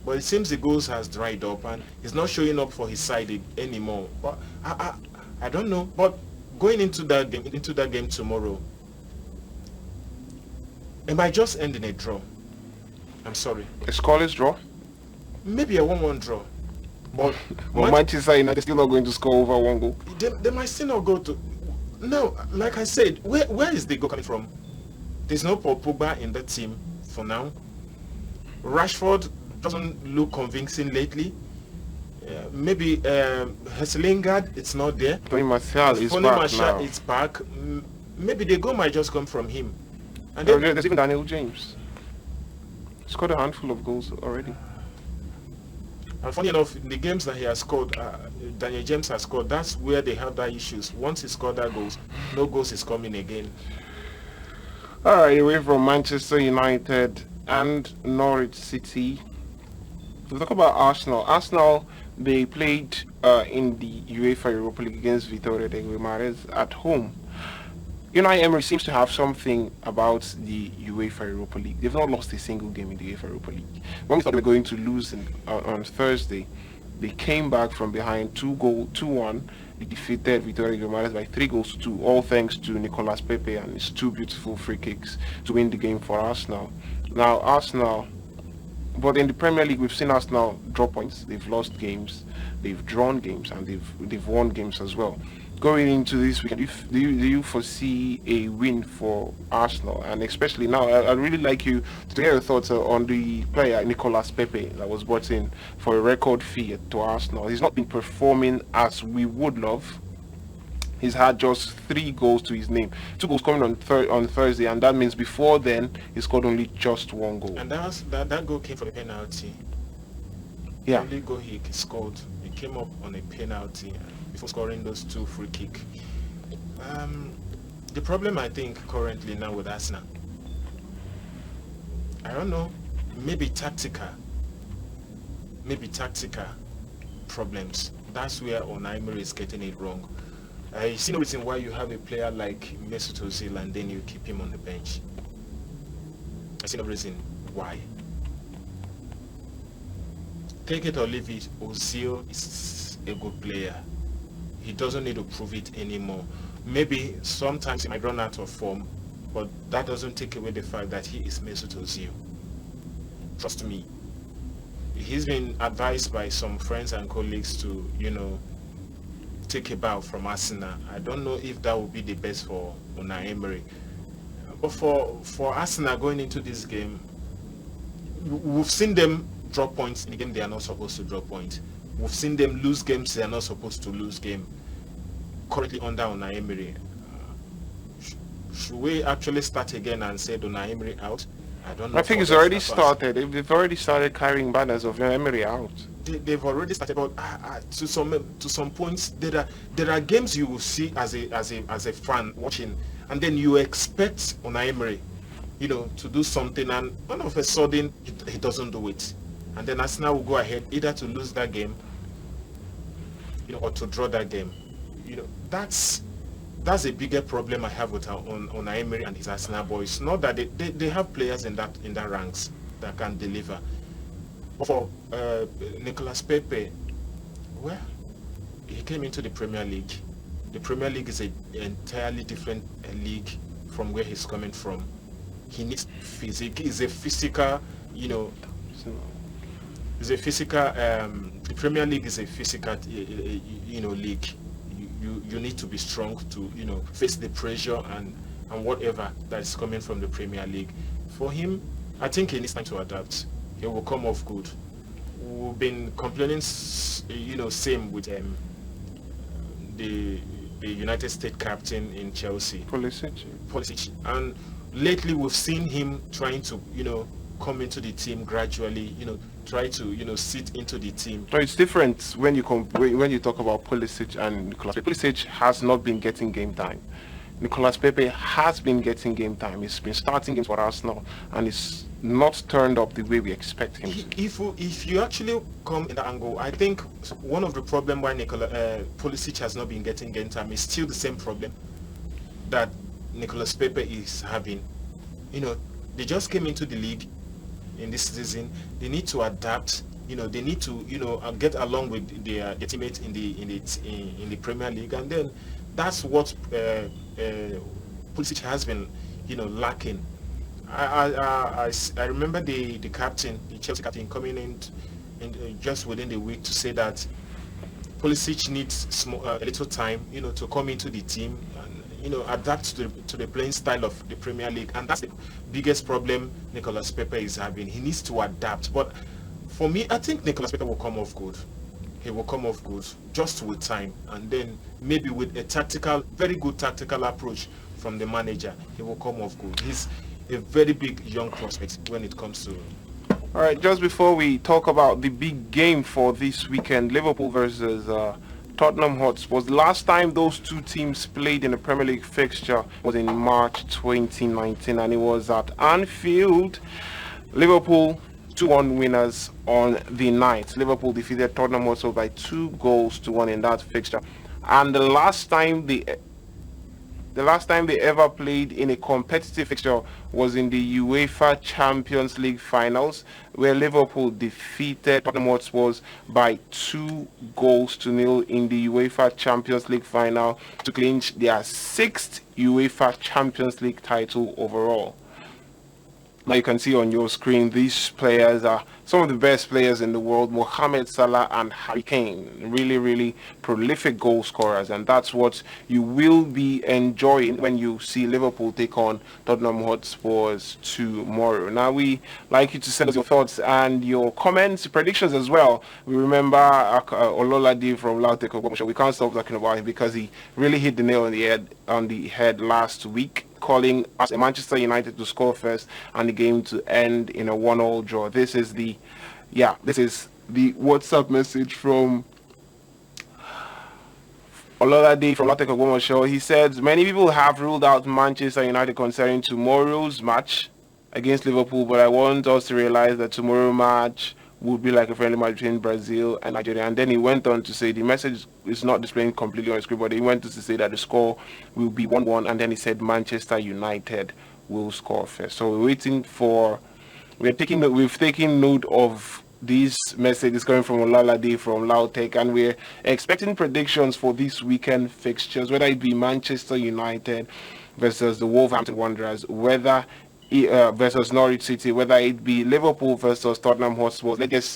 S2: But it seems the goals has dried up and he's not showing up for his side anymore. But I don't know. But going into that game tomorrow, it might just end in a draw. I'm sorry.
S1: A scoreless draw?
S2: Maybe a 1-1 draw. But
S1: Manchester United still not going to score over 1 goal.
S2: They might still not go to. No, like I said, where is the goal coming from? There's no Paul Pogba in the team for now. Rashford doesn't look convincing lately. Maybe Hesselingard, it's not there.
S1: Tony Martial is back now.
S2: It's back. Maybe the goal might just come from him. And
S1: then, there's even Daniel James. He's scored a handful of goals already.
S2: And funny enough, in the games that he has scored, Daniel James has scored, that's where they have that issues. Once he scored that goals, no goals is coming again.
S1: Alright, away from Manchester United and Norwich City, we'll talk about Arsenal. Arsenal, they played in the UEFA Europa League against Vitória de Guimarães at home. Unai Emery seems to have something about the UEFA Europa League. They've not lost a single game in the UEFA Europa League. When we thought they were going to lose on Thursday, they came back from behind 2-1. They defeated Vitória de Guimarães by 3-2, all thanks to Nicolas Pepe and his 2 beautiful free kicks to win the game for Arsenal. Now, Arsenal, but in the Premier League, we've seen Arsenal drop points. They've lost games, they've drawn games, and they've won games as well. Going into this weekend, do you foresee a win for Arsenal? And especially now, I'd really like you to hear your thoughts on the player Nicolas Pepe that was brought in for a record fee to Arsenal. He's not been performing as we would love. He's had just 3 goals to his name. 2 goals coming on Thursday, and that means before then he scored only just 1 goal.
S2: And that goal came from a penalty.
S1: Yeah.
S2: The only goal he scored, he came up on a penalty before scoring those 2 free kicks. The problem I think currently now with Arsenal, I don't know, maybe tactical problems. That's where Unai Emery is getting it wrong. I see no reason why you have a player like Mesut Ozil and then you keep him on the bench. I see no reason why. Take it or leave it, Ozil is a good player. He doesn't need to prove it anymore. Maybe sometimes he might run out of form, but that doesn't take away the fact that he is Mesut Ozil. Trust me. He's been advised by some friends and colleagues to, take a bow from Arsenal. I don't know if that would be the best for Unai Emery. But for Arsenal going into this game, we've seen them drop points in the game they are not supposed to drop points. We've seen them lose games they are not supposed to lose game. Currently under Unai Emery. Should we actually start again and say Unai Emery out? I don't know.
S1: I think it's already started. They've already started carrying banners of Emery out.
S2: They've already started, but to some points, there are games you will see as a fan watching, and then you expect Unai Emery, to do something, and all of a sudden he doesn't do it, and then Arsenal will go ahead either to lose that game, or to draw that game. That's a bigger problem I have with Unai Emery and his Arsenal boys. Not that they have players in that ranks that can deliver. But for Nicolas Pepe, well, he came into the Premier League. The Premier League is an entirely different league from where he's coming from. He needs physique. He's a physical, It's a physical. The Premier League is a physical, league. You need to be strong to face the pressure and whatever that is coming from the Premier League. For him, I think he needs time to adapt. He will come off good. We've been complaining, same with the United States captain in Chelsea, Pulisic, and lately we've seen him trying to come into the team gradually, try to sit into the team.
S1: No, it's different when you talk about Pulisic and Nicolas Pepe. Pulisic has not been getting game time. Nicolas Pepe has been getting game time. He's been starting games for Arsenal, and it's not turned up the way we expect him to.
S2: If you actually come in the angle, I think one of the problem why Pulisic has not been getting game time is still the same problem that Nicolas Pepe is having. They just came into the league in this season. They need to adapt. They need to get along with their teammates in the Premier League, and then that's what Pulisic has been lacking. I remember the captain, the Chelsea captain, coming in just within the week to say that Pulisic needs a little time, to come into the team and adapt to the playing style of the Premier League, and that's the biggest problem Nicolas Pepe is having. He needs to adapt, but for me, I think Nicolas Pepe will come off good. He will come off good just with time, and then maybe with a very good tactical approach from the manager, he will come off good. He's a very big young prospect when it comes to.
S1: All right, just before we talk about the big game for this weekend, Liverpool versus Tottenham Hotspur. The last time those two teams played in a Premier League fixture was in March 2019, and it was at Anfield. Liverpool 2-1 winners on the night. Liverpool defeated Tottenham Hotspur by 2-1 in that fixture, and the last time they ever played in a competitive fixture was in the UEFA Champions League finals, where Liverpool defeated Tottenham Hotspur by 2-0 in the UEFA Champions League final to clinch their 6th UEFA Champions League title overall. Now you can see on your screen, these players are some of the best players in the world: Mohamed Salah and Harry Kane. Really, really prolific goal scorers, and that's what you will be enjoying when you see Liverpool take on Tottenham Hotspurs tomorrow. Now we like you to send us your thoughts and your comments, predictions as well. We remember Ololade from Lautech Ogbomoso. We can't stop talking about him because he really hit the nail on the head last week, calling us Manchester United to score first and the game to end in a 1-1 draw. This is the WhatsApp message from Ololade from Lautech Ogbomoso. He said, many people have ruled out Manchester United concerning tomorrow's match against Liverpool, but I want us to realize that tomorrow's match would be like a friendly match between Brazil and Nigeria. And then he went on to say, the message is not displaying completely on the screen, but he went on to say that the score will be 1-1, and then he said Manchester United will score first. So we've taken note of these messages coming from Ololade from Lautech, and we're expecting predictions for this weekend fixtures, whether it be Manchester United versus the Wolverhampton Wanderers, whether versus Norwich City, whether it be Liverpool versus Tottenham Hotspur.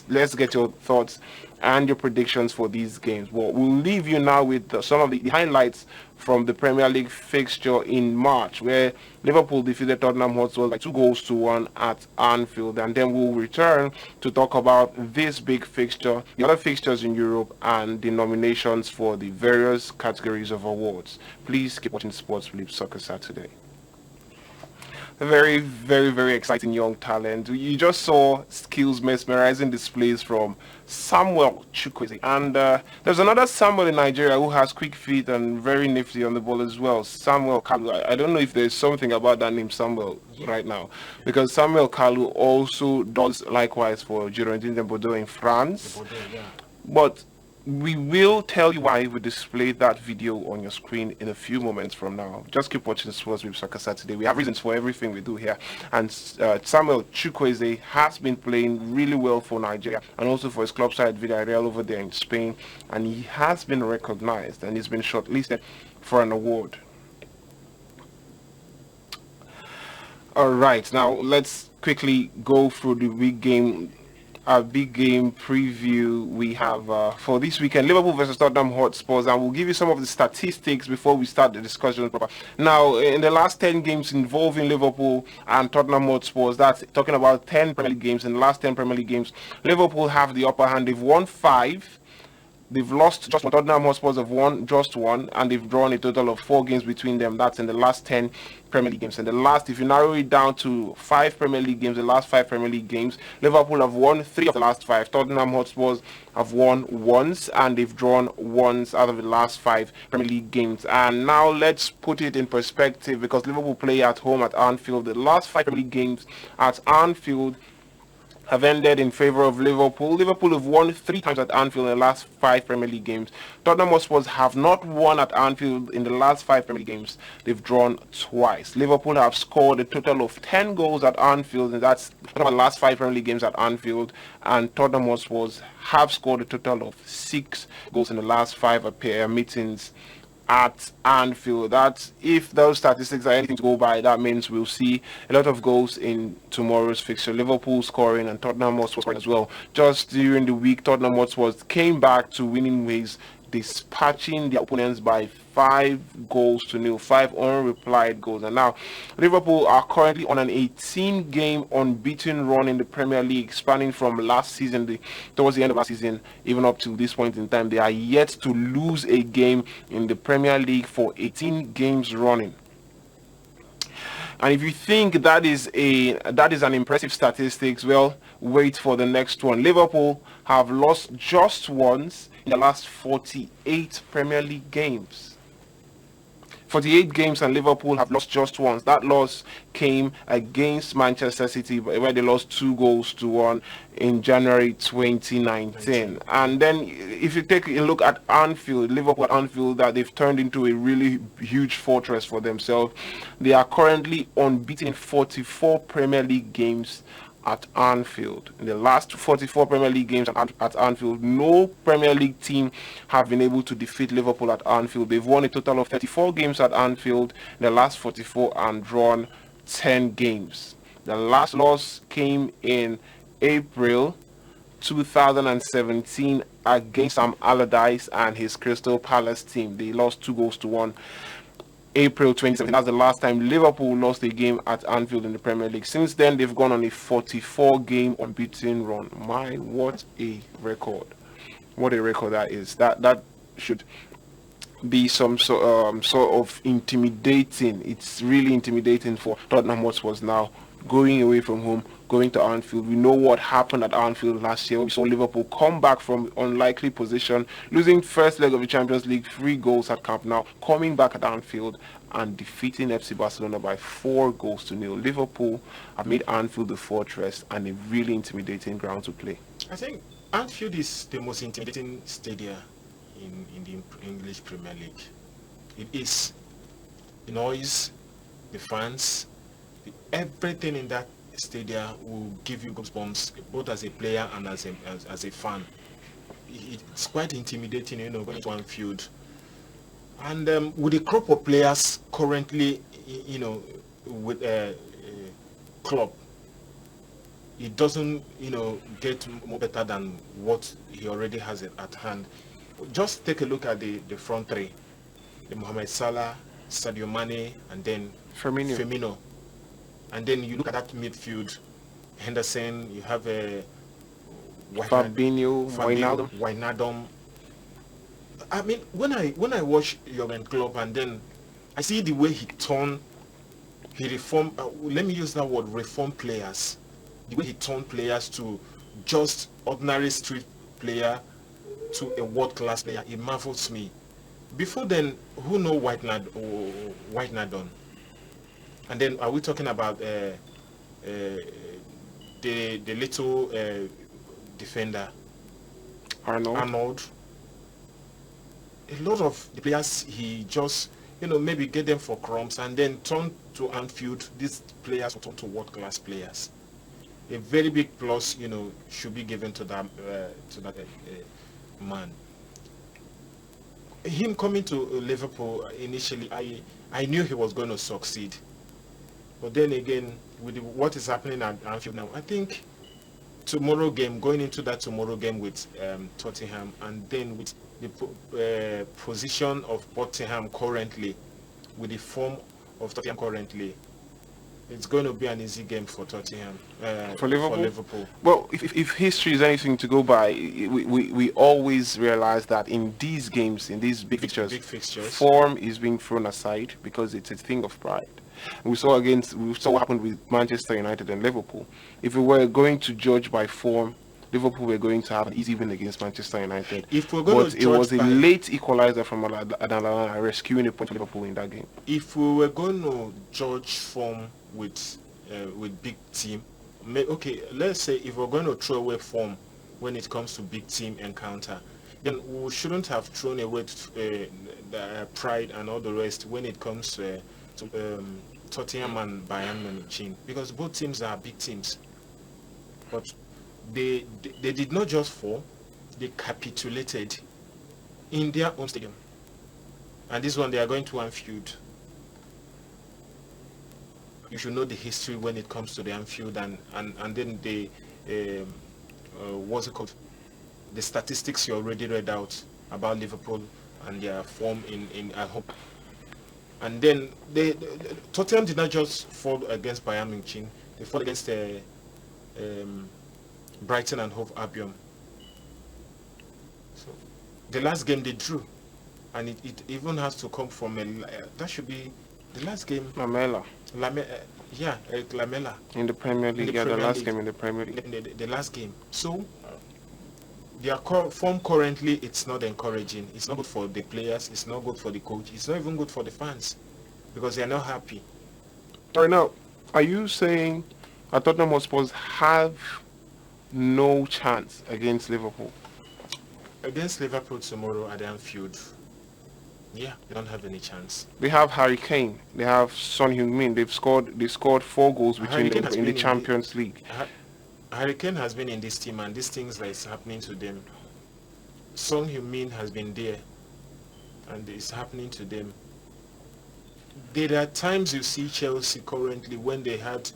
S1: Let's get your thoughts and your predictions for these games. Well, we'll leave you now with some of the highlights from the Premier League fixture in March, where Liverpool defeated Tottenham Hotspur by 2-1 at Anfield. And then we'll return to talk about this big fixture, the other fixtures in Europe, and the nominations for the various categories of awards. Please keep watching Sports Flip Soccer Saturday. A very, very, very exciting young talent. You just saw skills mesmerizing displays from Samuel Chukwueze. And there's another Samuel in Nigeria who has quick feet and very nifty on the ball as well. Samuel Kalu. I don't know if there's something about that name Samuel right now. Because Samuel Kalu also does likewise for Girondins de Bordeaux in France. But we will tell you why we displayed that video on your screen in a few moments from now. Just keep watching Sports with Soccer Saturday. We have reasons for everything we do here. And Samuel Chukwueze has been playing really well for Nigeria and also for his club side Villarreal over there in Spain. And he has been recognized and he's been shortlisted for an award. All right, now let's quickly go through the big game. Our big game preview we have for this weekend: Liverpool versus Tottenham Hotspurs, and we'll give you some of the statistics before we start the discussion proper. Now, in the last 10 games involving Liverpool and Tottenham Hotspurs, that's talking about 10 Premier League games. In the last 10 Premier League games, Liverpool have the upper hand. They've won 5. They've lost just one. Tottenham Hotspurs have won just 1, and they've drawn a total of 4 games between them. That's in the last 10 Premier League games. And the last, if you narrow it down to 5 Premier League games, the last 5 Premier League games, Liverpool have won 3 of the last 5. Tottenham Hotspurs have won once, and they've drawn once out of the last 5 Premier League games. And now let's put it in perspective, because Liverpool play at home at Anfield. The last 5 Premier League games at Anfield have ended in favor of Liverpool. Liverpool have won 3 times at Anfield in the last 5 Premier League games. Tottenham Hotspurs have not won at Anfield in the last 5 Premier League games. They've drawn twice. Liverpool have scored a total of 10 goals at Anfield, and that's the last 5 Premier League games at Anfield. And Tottenham Hotspurs have scored a total of 6 goals in the last 5 meetings at Anfield. That, if those statistics are anything to go by, that means we'll see a lot of goals in tomorrow's fixture. Liverpool scoring and Tottenham Hotspur scoring as well. Just during the week, Tottenham Hotspur came back to winning ways, dispatching their opponents by 5 goals to nil, 5 unreplied goals. And now Liverpool are currently on an 18-game unbeaten run in the Premier League, spanning from last season, towards the end of last season, even up to this point in time. They are yet to lose a game in the Premier League for 18 games running. And if you think that is an impressive statistics, well, wait for the next one. Liverpool have lost just once in the last 48 Premier League games. 48 games, and Liverpool have lost just once. That loss came against Manchester City, where they lost 2-1 in January 2019. And then if you take a look at Anfield, Liverpool at Anfield, that they've turned into a really huge fortress for themselves. They are currently unbeaten in 44 Premier League games at Anfield. In the last 44 Premier League games at Anfield, no Premier League team have been able to defeat Liverpool at Anfield. They've won a total of 34 games at Anfield in the last 44 and drawn 10 games. The last loss came in April 2017 against Sam Allardyce and his Crystal Palace team. They lost 2-1. April 2017. That's the last time Liverpool lost a game at Anfield in the Premier League. Since then, they've gone on a 44-game unbeaten run. My, what a record! What a record that is. That should be some sort of intimidating. It's really intimidating for Tottenham Hotspur now, going away from home, going to Anfield. We know what happened at Anfield last year. We saw Liverpool come back from unlikely position, losing first leg of the Champions League, 3 goals at Camp Nou, coming back at Anfield and defeating FC Barcelona by 4-0. Liverpool have made Anfield the fortress and a really intimidating ground to play.
S2: I think Anfield is the most intimidating stadium in the English Premier League. It is. The noise, the fans, everything in that stadium will give you goosebumps, both as a player and as a fan. It's quite intimidating, when it's Anfield. And with the crop of players currently, with club, it doesn't, get more better than what he already has at hand. Just take a look at the front three: the Mohamed Salah, Sadio Mane, and then
S1: Firmino.
S2: Firmino. And then you look at that midfield: Henderson. You have
S1: Fabinho,
S2: Fabinho,
S1: Wijnaldum.
S2: Wijnaldum. I mean, when I watch Jurgen Klopp, and then I see the way he reformed. Let me use that word: reform players. The way he turned players to just ordinary street player to a world-class player, it marvels me. Before then, who know Wijnaldum? And then are we talking about the little defender
S1: Arnold.
S2: Arnold? A lot of the players he just maybe get them for crumbs and then turn to Anfield. These players will turn to world class players. A very big plus should be given to that man. Him coming to Liverpool initially, I knew he was going to succeed, but then again with what is happening at Anfield now, I think going into that tomorrow game with Tottenham, and then with the position of Tottenham currently, with the form of Tottenham currently, it's going to be an easy game for Tottenham.
S1: For Liverpool?
S2: For Liverpool.
S1: Well, if history is anything to go by, we always realize that in these games, in these big fixtures, form is being thrown aside because it's a thing of pride. We saw what happened with Manchester United and Liverpool. If we were going to judge by form, Liverpool were going to have an easy win against Manchester United. But it was a late equalizer from Adelanna rescuing a point for Liverpool in that game.
S2: If we were going to judge form with big team, okay, let's say if we're going to throw away form when it comes to big team encounter, then we shouldn't have thrown away the pride and all the rest when it comes to Tottenham and Bayern Munich, because both teams are big teams. But they did not just fall, they capitulated in their own stadium. And this one, they are going to Anfield. You should know the history when it comes to the Anfield, and then the what's it called? The statistics you already read out about Liverpool and their form in I hope. And then Tottenham did not just fall against Bayern Munich; they fought against Brighton and Hove Albion. So the last game they drew, and it even has to come from that should be the last game.
S1: Lamela.
S2: Eric Lamela.
S1: In the Premier League, the last game in the Premier League.
S2: The last game. So their form currently, it's not encouraging. It's not good for the players. It's not good for the coach. It's not even good for the fans because they are not happy.
S1: All right, now, are you saying that Tottenham Hotspur have no chance against Liverpool?
S2: Against Liverpool tomorrow at Anfield, yeah, they don't have any chance.
S1: They have Harry Kane. They have Son Heung-min. They scored 4 goals between them in the Champions League.
S2: Harry Kane has been in this team, and these things that is happening to them. Son Heung-min has been there, and it's happening to them. There are times you see Chelsea currently when they had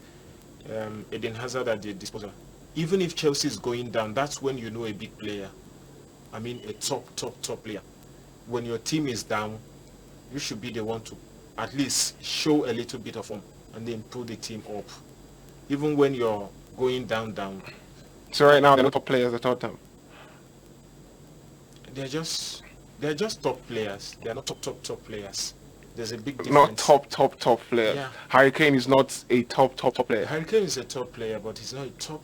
S2: Eden Hazard at their disposal. Even if Chelsea is going down, that's when you know a big player. I mean, a top player. When your team is down, you should be the one to at least show a little bit of form and then pull the team up. Even when you're going down.
S1: So right now they're not top players at Tottenham.
S2: They're just top players. They're not top players. There's a big difference.
S1: Not top players.
S2: Yeah.
S1: Harry Kane is not a top player.
S2: Harry Kane is a top player, but he's not a top.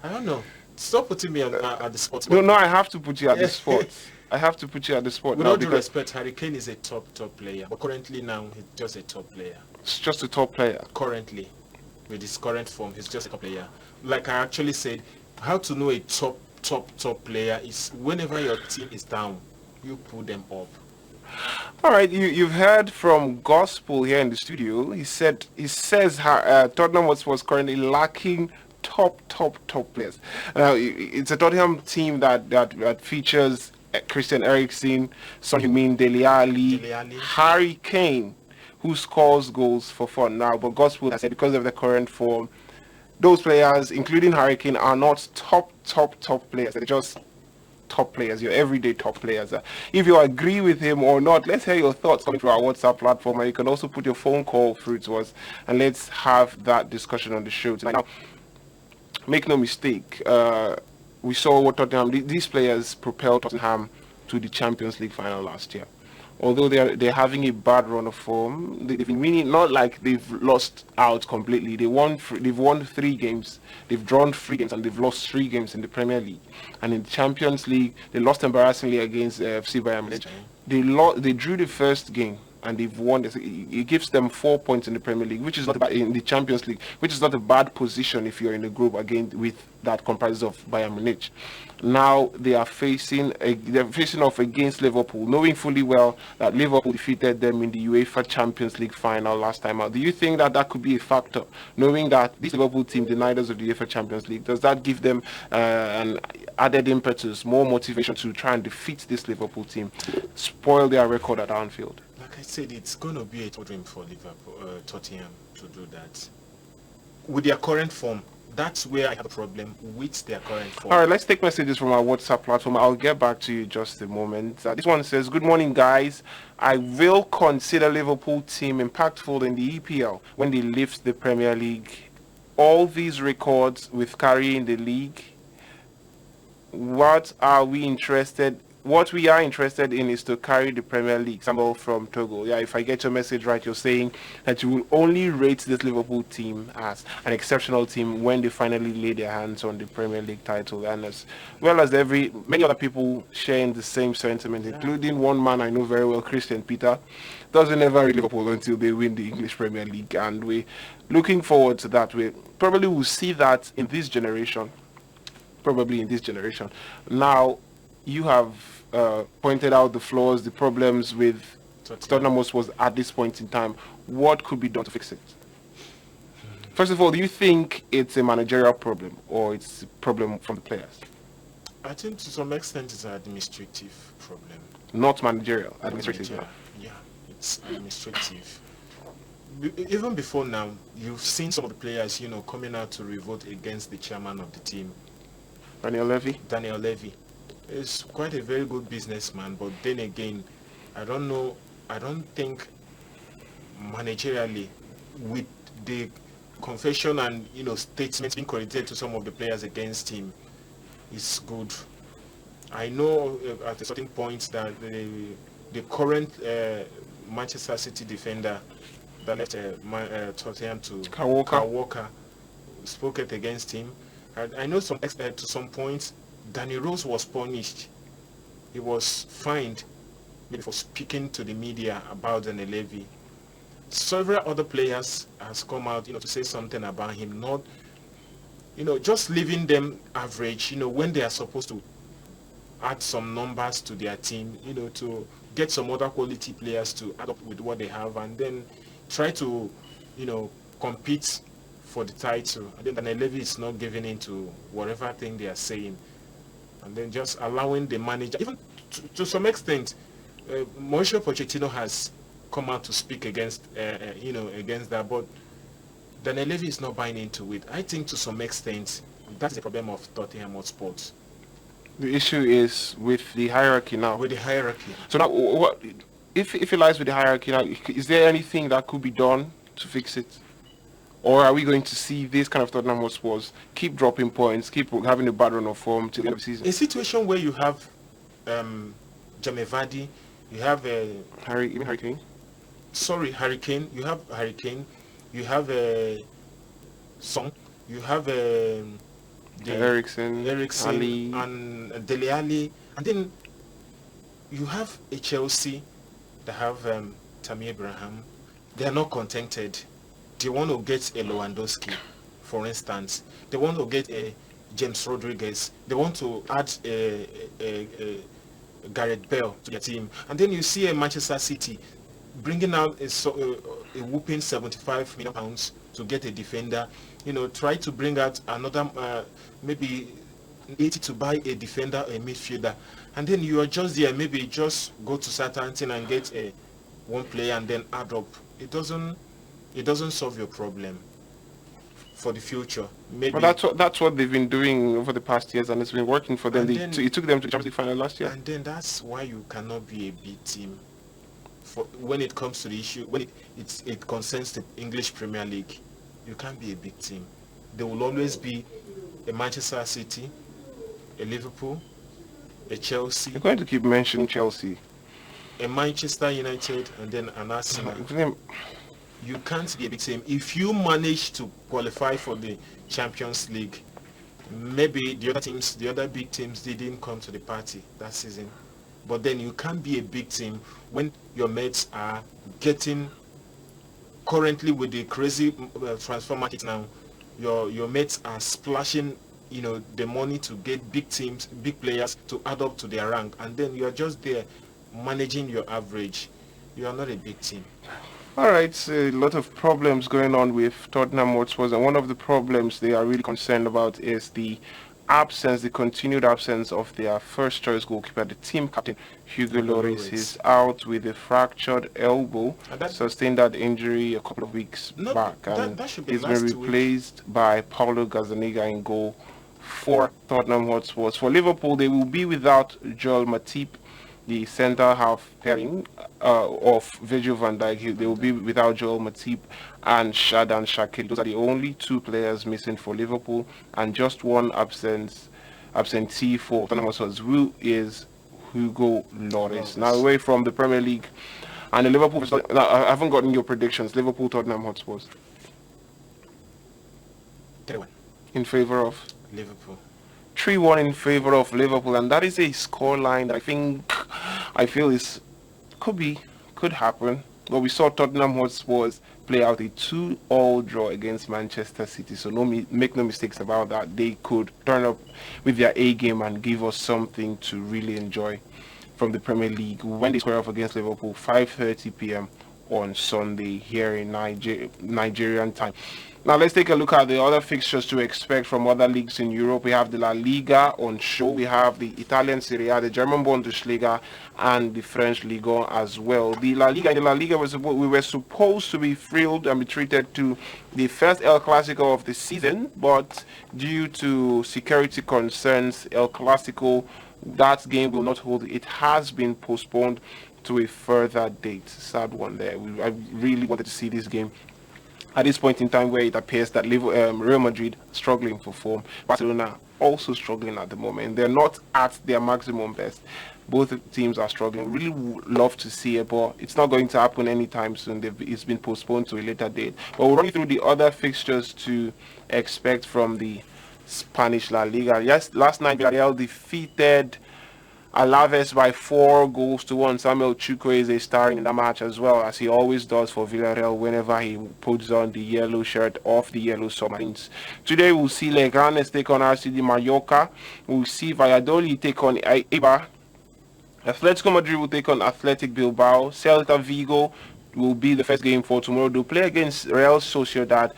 S2: I don't know. Stop putting me at the spot.
S1: No, I have to put you at the spot. I have to put you at the spot.
S2: With all due respect, Harry Kane is a top player, but currently now he's just a top player.
S1: It's just a top player.
S2: Currently, with his current form, he's just a top player. Like I actually said, how to know a top player is whenever your team is down, you pull them up.
S1: All right, you've heard from Gospel here in the studio. He says Tottenham was currently lacking top players. It's a Tottenham team that features Christian Eriksen, Son Heung-min, Dele Alli,
S2: Dele Alli.
S1: Harry Kane, who scores goals for fun now. But Gospel has said because of the current form, those players, including Harry Kane, are not top players. They're just top players, your everyday top players. If you agree with him or not, let's hear your thoughts coming through our WhatsApp platform, and you can also put your phone call through to us, and let's have that discussion on the show tonight. Now, make no mistake, we saw what Tottenham, these players propelled Tottenham to the Champions League final last year. Although they're having a bad run of form, they've been winning, not like they've lost out completely. They've won 3 games, they've drawn 3 games, and they've lost 3 games in the Premier League. And in the Champions League, they lost embarrassingly against FC Bayern Munich. They drew the first game, and they've won. It gives them 4 points in the Premier League, which is not bad, in the Champions League, which is not a bad position if you're in a group again with that comprises of Bayern Munich. Now they're facing off against Liverpool, knowing fully well that Liverpool defeated them in the UEFA Champions League final last time out. Do you think that could be a factor, knowing that this Liverpool team denied us of the UEFA Champions League? Does that give them an added impetus, more motivation to try and defeat this Liverpool team, spoil their record at Anfield?
S2: Like I said, it's going to be a dream for Liverpool, Tottenham to do that. With their current form, that's where I have a problem with their current form.
S1: All right, let's take messages from our WhatsApp platform. I'll get back to you just a moment. This one says, good morning, guys. I will consider Liverpool team impactful in the EPL when they lift the Premier League. All these records with carrying the league, what we are interested in is to carry the Premier League. Sample from Togo. Yeah, if I get your message right, you're saying that you will only rate this Liverpool team as an exceptional team when they finally lay their hands on the Premier League title. And as well as many other people sharing the same sentiment, including one man I know very well, Christian Peter, doesn't ever rate Liverpool until they win the English Premier League. And we're looking forward to that. We probably will see that in this generation. Now, you have pointed out the flaws, the problems with Tottenham Hotspur at this point in time. What could be done to fix it? First of all, do you think it's a managerial problem or it's a problem from the players?
S2: I think to some extent it's an administrative problem.
S1: Not managerial, administrative.
S2: Yeah, it's administrative. Even before now, you've seen some of the players, coming out to revolt against the chairman of the team. Daniel Levy is quite a very good businessman, but then again, I don't think managerially, with the confession and statements being credited to some of the players against him, is good. I know at a certain point that the current Manchester City defender that left Tottenham to Kyle Walker spoke it against him. I know to some point, Danny Rose was punished. He was fined maybe for speaking to the media about Daniel Levy. Several other players has come out, to say something about him, not, just leaving them average, when they are supposed to add some numbers to their team, to get some other quality players to add up with what they have and then try to, compete for the title. And then Daniel Levy is not giving in to whatever thing they are saying. And then just allowing the manager, even to some extent, Mauricio Pochettino has come out to speak against, against that. But Daniel Levy is not buying into it. I think to some extent, that's the problem of Tottenham Hotspur.
S1: The issue is with the hierarchy now.
S2: With the hierarchy.
S1: So now, what if it lies with the hierarchy now? Is there anything that could be done to fix it? Or are we going to see this kind of Tottenham Hotspur keep dropping points, keep having a bad run of form till the end of the season?
S2: A situation where you have Jamie Vardy, you have
S1: Harry Kane.
S2: Sorry, Harry Kane. You have Harry Kane. You have Son. You have
S1: Eriksen, Ali,
S2: and Dele Alli, and then you have a Chelsea that have Tammy Abraham. They are not contented. They want to get a Lewandowski, for instance. They want to get a James Rodriguez. They want to add a Gareth Bale to their team. And then you see a Manchester City bringing out a whooping £75 million to get a defender. Try to bring out another maybe 80 to buy a defender or a midfielder, and then you are just there, maybe just go to Southampton and get a one player and then add up. It doesn't solve your problem for the future.
S1: But
S2: Maybe.
S1: that's what they've been doing over the past years, and it's been working for them.
S2: And then
S1: It took them to the Champions League final last year.
S2: and then that's why you cannot be a big team for when it comes to the issue, when it concerns the English Premier League. You can't be a big team. There will always be a Manchester City, a Liverpool, a Chelsea,
S1: You're going to keep mentioning Chelsea.
S2: a Manchester United, and then an Arsenal. You can't be a big team. If you manage to qualify for the Champions League, maybe the other big teams didn't come to the party that season. But then you can't be a big team when your mates are getting, currently with the crazy transfer market now, your mates are splashing, the money to get big teams, big players to add up to their rank, and then you are just there managing your average. You are not a big team.
S1: All right, a lot of problems going on with Tottenham Hotspur, and one of the problems they are really concerned about is the continued absence of their first choice goalkeeper, the team captain Hugo Lloris. Is out with a fractured elbow, sustained that injury a couple of weeks back, and
S2: that should be
S1: he's been replaced by Paulo Gazzaniga in goal for Tottenham Hotspur. For Liverpool, they will be without Joel Matip, the centre half pairing of Virgil van Dijk. They will be without Joel Matip and Xherdan Shaqiri. Those are the only two players missing for Liverpool, and just one absentee for Tottenham Hotspur, who is Hugo Lloris. Now, away from the Premier League and the Liverpool. Now, I haven't gotten your predictions. Liverpool, Tottenham Hotspur.
S2: 3-1.
S1: In favour of
S2: Liverpool.
S1: 3-1 in favour of Liverpool, and that is a scoreline that I feel could happen. But we saw Tottenham Hotspur play out a 2-2 draw against Manchester City, so make no mistakes about that. They could turn up with their A game and give us something to really enjoy from the Premier League when they square off against Liverpool, 5:30 p.m. on Sunday here in Nigerian time. Now let's take a look at the other fixtures to expect from other leagues in Europe. We have the La Liga on show. We have the Italian Serie A, the German Bundesliga, and the French Ligue 1 as well. The La Liga we were supposed to be thrilled and be treated to the first El Clasico of the season, but due to security concerns, El Clasico, that game will not hold. It has been postponed to a further date. Sad one there. I really wanted to see this game at this point in time, where it appears that Real Madrid struggling for form, Barcelona also struggling at the moment. They're not at their maximum best. Both teams are struggling. Really would love to see it, but it's not going to happen anytime soon. It's been postponed to a later date. But we'll run you through the other fixtures to expect from the Spanish La Liga. Yes, last night Villarreal defeated Alaves by 4-1. Samuel Chukwueze is starring in the match as well, as he always does for Villarreal whenever he puts on the yellow shirt of the Yellow Submarines. Today we'll see Leganes take on RCD Mallorca. We'll see Valladolid take on Eibar. Atletico Madrid will take on Athletic Bilbao. Celta Vigo will be the first game for tomorrow. They'll play against Real Sociedad.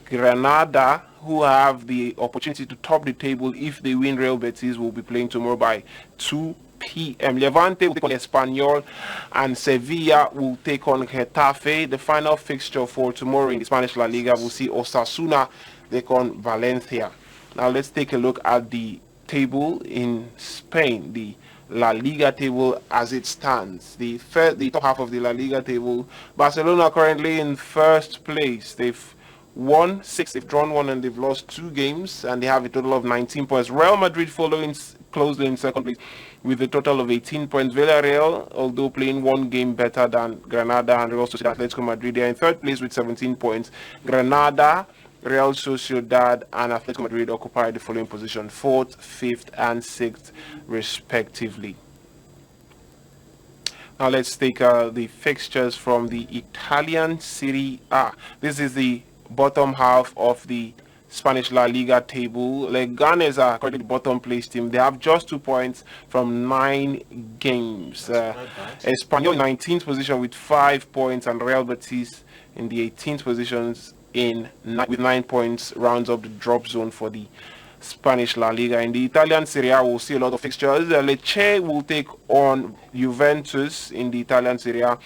S1: Granada, who have the opportunity to top the table if they win, Real Betis will be playing tomorrow by 2 p.m. Levante will take on Espanyol, and Sevilla will take on Getafe. The final fixture for tomorrow in the Spanish La Liga will see Osasuna take on Valencia. Now let's take a look at the table in Spain, the La Liga table as it stands. The top half of the La Liga table, Barcelona currently in first place. They've won 6, they've drawn 1, and they've lost 2 games, and they have a total of 19 points. Real Madrid following closely in second place with a total of 18 points. Villarreal, although playing 1 game better than Granada and Real Sociedad, Atletico Madrid, they are in third place with 17 points. Granada, Real Sociedad, and Atletico Madrid occupy the following position: 4th, 5th, and 6th, respectively. Now let's take the fixtures from the Italian Serie A. This is the bottom half of the Spanish La Liga table. Leganes are currently the bottom place team. They have just 2 points from 9 games. Espanyol in 19th position with 5 points, and Real Betis in the 18th positions with 9 points rounds up the drop zone for the Spanish La Liga. In the Italian Serie A, we'll see a lot of fixtures. Lecce will take on Juventus in the Italian Serie A.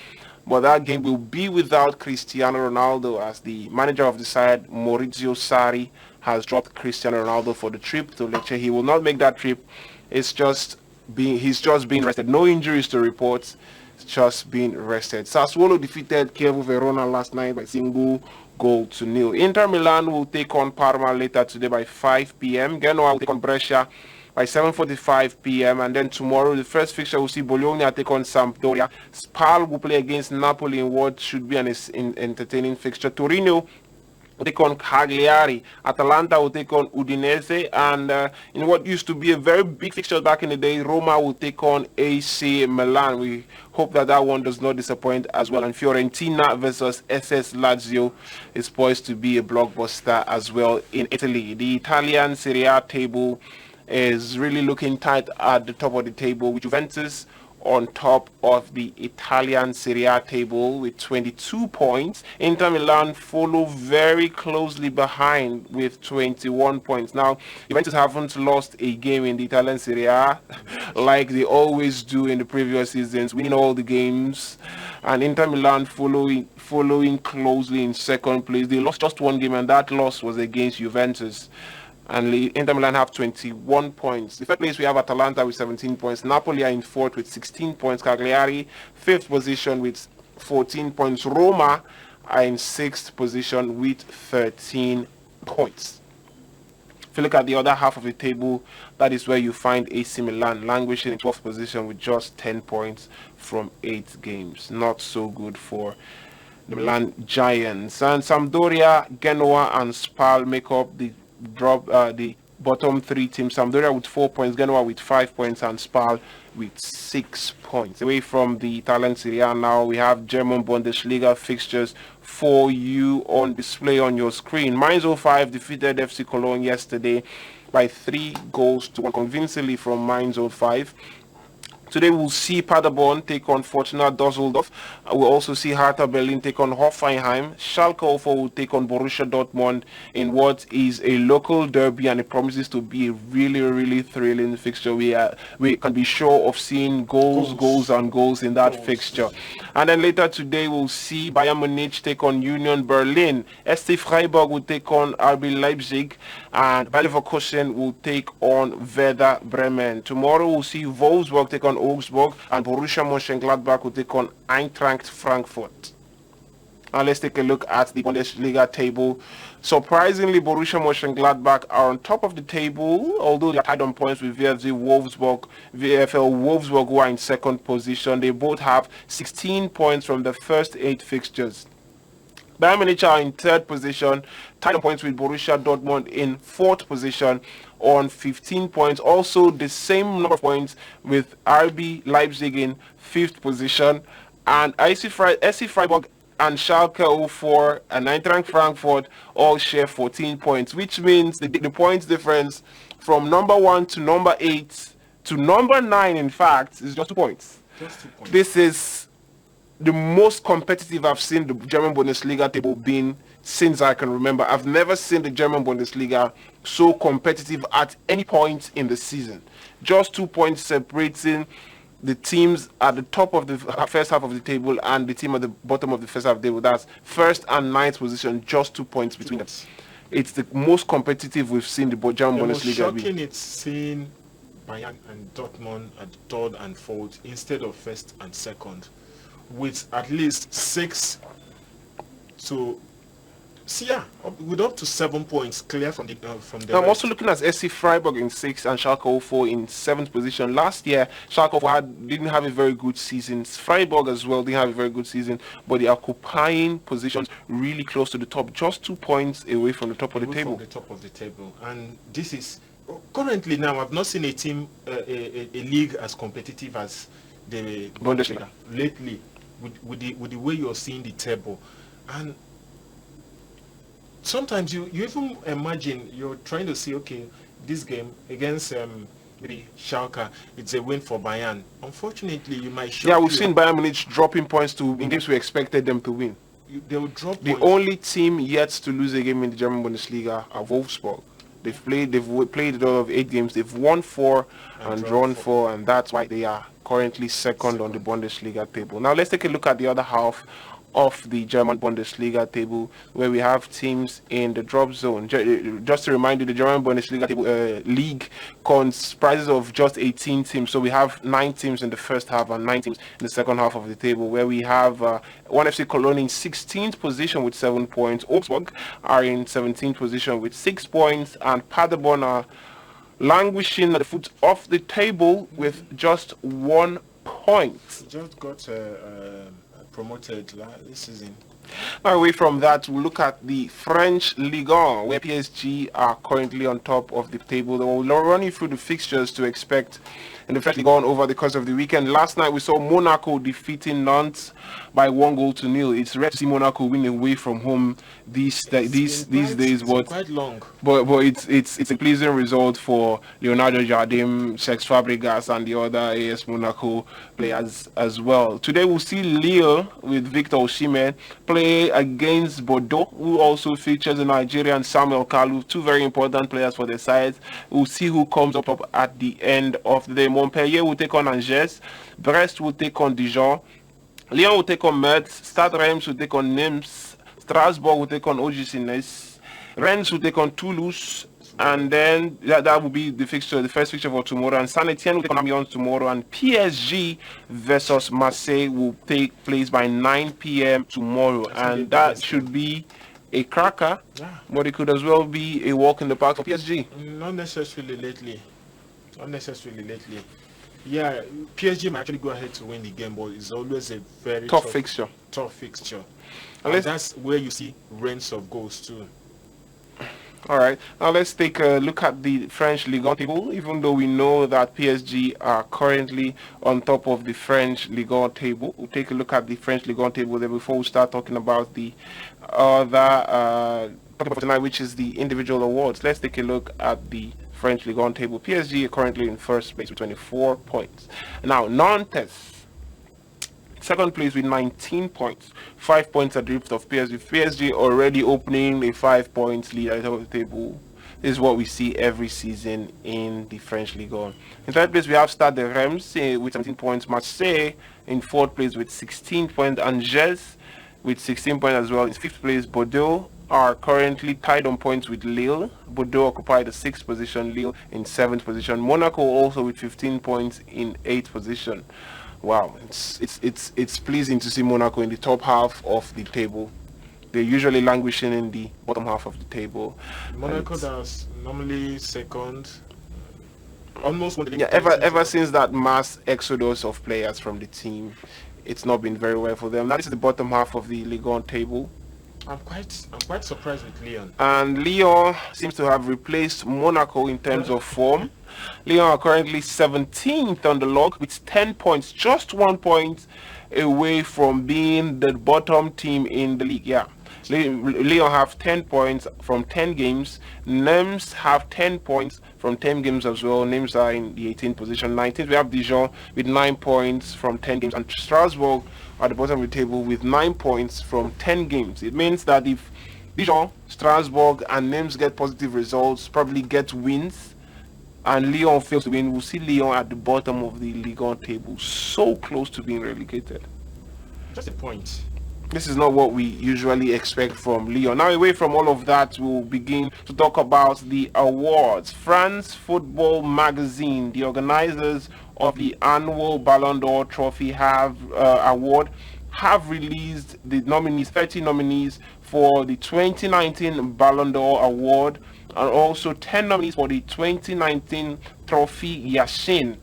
S1: But that game will be without Cristiano Ronaldo, as the manager of the side, Maurizio Sarri, has dropped Cristiano Ronaldo for the trip to Lecce. He will not make that trip. He's just being rested. No injuries to report. It's just being rested. Sassuolo defeated Chievo Verona last night by single goal to nil. Inter Milan will take on Parma later today by 5 p.m. Genoa will take on Brescia by 7:45 p.m. And then tomorrow, the first fixture, will see Bologna take on Sampdoria. Spal will play against Napoli in what should be an entertaining fixture. Torino will take on Cagliari. Atalanta will take on Udinese. And in what used to be a very big fixture back in the day, Roma will take on AC Milan. We hope that that one does not disappoint as well. And Fiorentina versus SS Lazio is poised to be a blockbuster as well in Italy. The Italian Serie A table is really looking tight at the top of the table, with Juventus on top of the Italian Serie A table with 22 points. Inter Milan follow very closely behind with 21 points. Now, Juventus haven't lost a game in the Italian Serie A like they always do in the previous seasons, winning all the games. And Inter Milan following closely in second place. They lost just one game, and that loss was against Juventus. And Inter Milan have 21 points. The third place, we have Atalanta with 17 points. Napoli are in fourth with 16 points. Cagliari, fifth position with 14 points. Roma are in sixth position with 13 points. If you look at the other half of the table, that is where you find AC Milan languishing in 12th position with just 10 points from 8 games. Not so good for the Milan Giants. And Sampdoria, Genoa, and Spal make up the bottom 3 teams. Sampdoria with 4 points, Genoa with 5 points, and Spal with 6 points. Away from the Italian Serie A now, we have German Bundesliga fixtures for you on display on your screen. Mainz 05 defeated FC Cologne yesterday by 3 goals to 1 convincingly from Mainz 05. Today we'll see Paderborn take on Fortuna Düsseldorf. We'll also see Hertha Berlin take on Hoffenheim. Schalke 04 will take on Borussia Dortmund in what is a local derby, and it promises to be a really, really thrilling fixture. We can be sure of seeing goals in that fixture. And then later today we'll see Bayern Munich take on Union Berlin. SC Freiburg will take on RB Leipzig, and Bayer Leverkusen will take on Werder Bremen. Tomorrow we'll see Wolfsburg take on Augsburg, and Borussia Mönchengladbach will take on Eintracht Frankfurt. Now let's take a look at the Bundesliga table. Surprisingly, Borussia Mönchengladbach are on top of the table, although they are tied on points with VfL Wolfsburg, who are in second position. They both have 16 points from the first 8 fixtures. Bayern Munich are in third position, tied on points with Borussia Dortmund in fourth position on 15 points. Also the same number of points with RB Leipzig in fifth position. And SC Freiburg and Schalke 04 and Eintracht Frankfurt all share 14 points, which means the points difference from number 1 to number 8 to number 9, in fact, is just 2 points.
S2: Just 2 points.
S1: This is the most competitive I've seen the German Bundesliga table being since I can remember. I've never seen the German Bundesliga so competitive at any point in the season. Just 2 points separating the teams at the top of the first half of the table and the team at the bottom of the first half of the table. That's first and ninth position, just 2 points between them. It's the most competitive we've seen the German Bundesliga be.
S2: Shocking, it's seeing Bayern and Dortmund at third and fourth instead of first and second, with at least 6 to with up to 7 points clear from the
S1: I'm also looking at SC Freiburg in 6th and Schalke 04 in 7th position. Last year, Schalke 04 didn't have a very good season. Freiburg as well didn't have a very good season, but they're occupying positions really close to the top, just 2 points away from the top of the table.
S2: From the top of the table, and this is currently now. I've not seen a team, a league as competitive as the
S1: Bundesliga
S2: lately, with the way you're seeing the table. And sometimes you even imagine you're trying to see, okay, this game against maybe Schalke, it's a win for Bayern. Unfortunately, you might show.
S1: Yeah, we've seen Bayern Munich dropping points in games we expected them to win.
S2: They will drop
S1: the
S2: points.
S1: Only team yet to lose a game in the German Bundesliga are Wolfsburg. They've played a total of 8 games. They've won 4 and drawn 4, and that's why they are currently second on the Bundesliga table. Now let's take a look at the other half of the German Bundesliga table, where we have teams in the drop zone. Just to remind you, the German Bundesliga table, league comprises of just 18 teams. So we have 9 teams in the first half and 9 teams in the second half of the table, where we have 1FC Cologne in 16th position with 7 points. Augsburg are in 17th position with 6 points, and Paderborn are languishing at the foot of the table with just 1 point.
S2: Just got promoted this season.
S1: Away from that, we'll look at the French Ligue 1, where PSG are currently on top of the table. We'll run you through the fixtures to expect in the French Ligue 1 over the course of the weekend. Last night, we saw Monaco defeating Nantes by 1-0. It's rare to see Monaco win away from home these days.
S2: But quite long.
S1: But it's a pleasing result for Leonardo Jardim, Cesc Fabregas, and the other AS Monaco players as well. Today we'll see Lille with Victor Osimhen play against Bordeaux, who also features the Nigerian Samuel Kalu, 2 very important players for their side. We'll see who comes up at the end of the day. Montpellier will take on Angers, Brest will take on Dijon, Lyon will take on Metz, Stade Reims will take on Nimes, Strasbourg will take on OGC Nice, Rennes will take on Toulouse, and then that will be the first fixture for tomorrow. And Saint Etienne will take on Amiens tomorrow, and PSG versus Marseille will take place by 9 p.m. tomorrow, and that should be a cracker, but it could as well be a walk in the park for PSG.
S2: Not necessarily lately. Yeah, PSG might actually go ahead to win the game, but it's always a very
S1: tough fixture.
S2: And that's where you see rains of goals too.
S1: All right, now let's take a look at the French Ligue 1 table. Even though we know that PSG are currently on top of the French Ligue 1 table, we'll take a look at the French Ligue 1 table there before we start talking about the other topic of tonight, which is the individual awards. Let's take a look at the French Ligue 1 table. PSG are currently in first place with 24 points. Now, Nantes, second place with 19 points, 5 points adrift of PSG. PSG already opening a 5 points lead at the top of the table. This is what we see every season in the French Ligue 1. In third place, we have Stade de Reims with 17 points. Marseille in fourth place with 16 points. Angers with 16 points as well. In fifth place, Bordeaux are currently tied on points with Lille. Bordeaux occupy the 6th position, Lille in 7th position. Monaco also with 15 points in 8th position. Wow, it's pleasing to see Monaco in the top half of the table. They're usually languishing in the bottom half of the table.
S2: Monaco does normally second. Almost one.
S1: Yeah, ever since that mass exodus of players from the team, it's not been very well for them. That is the bottom half of the Ligue 1 table.
S2: I'm quite surprised with Lyon.
S1: And Lyon seems to have replaced Monaco in terms of form. Lyon are currently 17th on the log with 10 points, just 1 point away from being the bottom team in the league. Yeah, Lyon have 10 points from 10 games. Nimes have 10 points from 10 games as well. Nimes are in the 18th position. 19th, we have Dijon with 9 points from 10 games. And Strasbourg at the bottom of the table with 9 points from 10 games. It means that if Dijon, Strasbourg, and Nimes get positive results, probably get wins, and Lyon fails to win, we'll see Lyon at the bottom of the Ligue 1 table, so close to being relegated.
S2: Just a point.
S1: This is not what we usually expect from Lyon. Now, away from all of that, we'll begin to talk about the awards. France Football Magazine, the organizers of the annual Ballon d'Or Trophy award, have released the nominees, 30 nominees for the 2019 Ballon d'Or Award, and also 10 nominees for the 2019 Trophy Yashin.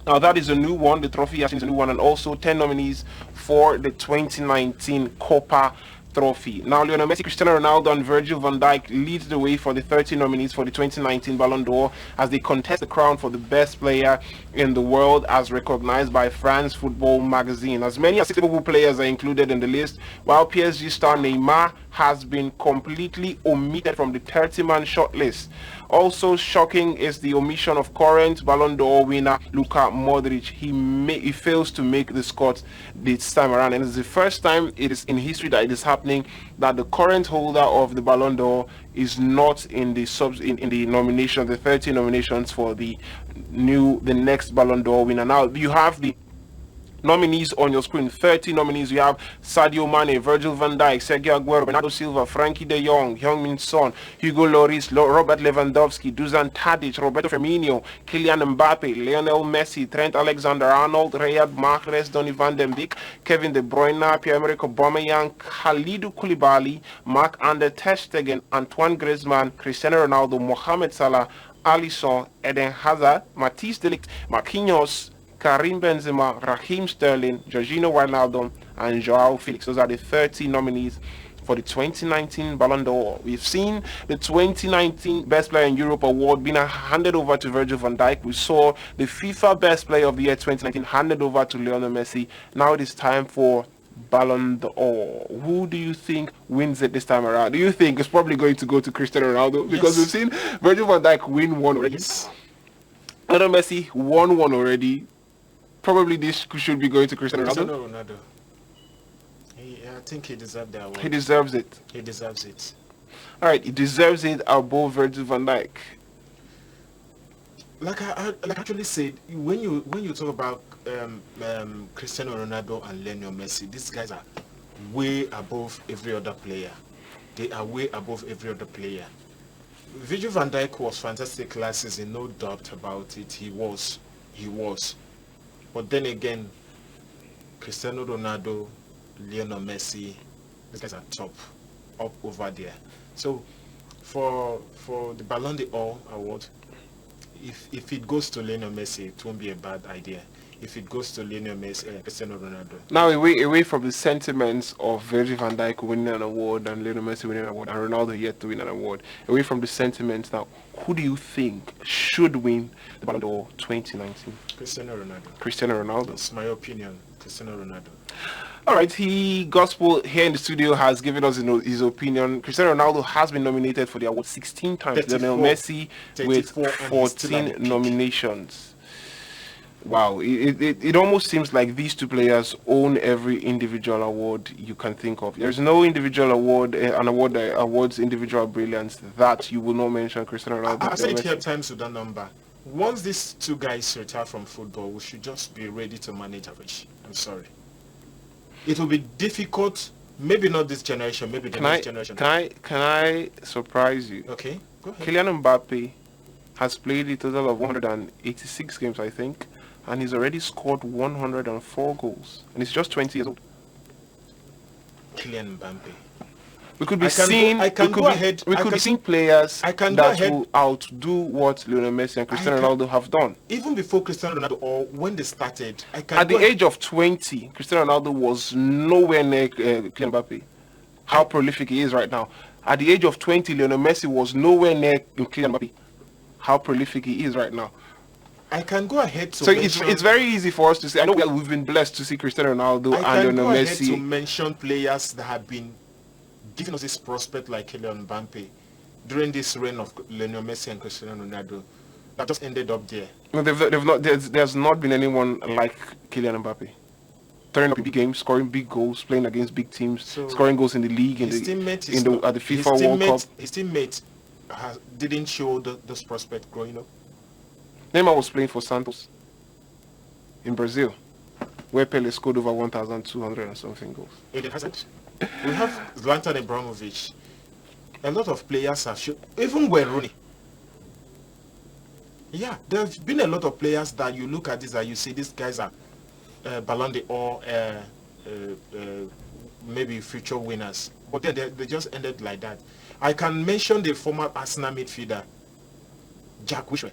S1: Now that is a new one, the Trophy Yashin is a new one, and also 10 nominees for the 2019 Copa Trophy. Now Lionel Messi, Cristiano Ronaldo, and Virgil van Dijk leads the way for the 30 nominees for the 2019 Ballon d'Or as they contest the crown for the best player in the world as recognized by France Football Magazine. As many as 6 Liverpool players are included in the list, while PSG star Neymar has been completely omitted from the 30-man shortlist. Also shocking is the omission of current Ballon d'Or winner Luka Modric. He fails to make the squad this time around, and it's the first time it is in history that it is happening that the current holder of the Ballon d'Or is not in the in the nomination, the 30 nominations for the next Ballon d'Or winner. Now you have the nominees on your screen. 30 nominees. We have Sadio Mane, Virgil van Dijk, Sergio Aguero, Bernardo Silva, Frankie de Jong, Heung-min Son, Hugo Lloris, Robert Lewandowski, Dusan Tadic, Roberto Firmino, Kylian Mbappe, Lionel Messi, Trent Alexander-Arnold, Riyad Mahrez, Donny van den Beek, Kevin De Bruyne, Pierre-Emerick Aubameyang, Khalidou Koulibaly, Marc-Andre ter Stegen, Antoine Griezmann, Cristiano Ronaldo, Mohamed Salah, Alisson, Eden Hazard, Matthijs de Ligt, Marquinhos, Karim Benzema, Raheem Sterling, Jorginho Wijnaldum, and Joao Felix. Those are the 30 nominees for the 2019 Ballon d'Or. We've seen the 2019 Best Player in Europe award being handed over to Virgil van Dijk. We saw the FIFA Best Player of the Year 2019 handed over to Lionel Messi. Now it is time for Ballon d'Or. Who do you think wins it this time around? Do you think it's probably going to go to Cristiano Ronaldo? Because we've seen Virgil van Dijk win one already. Lionel Messi won one already. Probably this should be going to Cristiano
S2: Ronaldo. I think he deserves that award.
S1: He deserves it.
S2: He deserves it.
S1: All right, he deserves it above Virgil van Dijk.
S2: Like I actually said, when you talk about Cristiano Ronaldo and Lionel Messi, these guys are way above every other player. They are way above every other player. Virgil van Dijk was fantastic last season, no doubt about it. He was. But then again, Cristiano Ronaldo, Lionel Messi, these guys are up over there. So for the Ballon d'Or award, if it goes to Lionel Messi, it won't be a bad idea. If it goes to Lionel Messi, Cristiano Ronaldo.
S1: Now away from the sentiments of Virgil van Dijk winning an award and Lionel Messi winning an award and Ronaldo yet to win an award, away from the sentiments now, who do you think should win the Ballon d'Or 2019?
S2: Cristiano Ronaldo.
S1: Cristiano Ronaldo.
S2: That's my opinion. Cristiano Ronaldo.
S1: All right, Gospel here in the studio has given us his opinion. Cristiano Ronaldo has been nominated for the award 16 times. Lionel Messi with 14 nominations. Wow, it almost seems like these two players own every individual award you can think of. There's no individual award, an award that awards individual brilliance that you will not mention Cristiano Ronaldo.
S2: I said here times with that number. Once these two guys retire from football, we should just be ready to manage average. I'm sorry. It will be difficult, maybe not this generation, maybe the next generation.
S1: Can I surprise you?
S2: Okay, go ahead.
S1: Kylian Mbappe has played a total of 186 games, I think. And he's already scored 104 goals. And he's just 20 years old.
S2: Kylian Mbappe.
S1: We could be seeing players that will outdo what Lionel Messi and Cristiano Ronaldo have done.
S2: Even before Cristiano Ronaldo, or when they started,
S1: at the age of 20, Cristiano Ronaldo was nowhere near Kylian Mbappe. How prolific he is right now. At the age of 20, Lionel Messi was nowhere near Kylian Mbappe. How prolific he is right now.
S2: I can go ahead to
S1: it's very easy for us to say. I know we've been blessed to see Cristiano Ronaldo and Lionel Messi.
S2: I can go ahead to mention players that have been giving us this prospect like Kylian Mbappe during this reign of Lionel Messi and Cristiano Ronaldo that just ended up there.
S1: No, they've not. There's not been anyone like Kylian Mbappe. Turning up big games, scoring big goals, playing against big teams, scoring goals in the league, at the FIFA World Cup.
S2: His teammates didn't show this prospect growing up.
S1: Neymar was playing for Santos in Brazil, where Pele scored over 1,200 and something goals.
S2: It hasn't. We have Zlatan Ibrahimovic. A lot of players have shown, even Wayne Rooney. Yeah, there have been a lot of players that you look at this and you see these guys are Ballon d'Or, maybe future winners. But then they just ended like that. I can mention the former Arsenal midfielder, Jack Wilshere.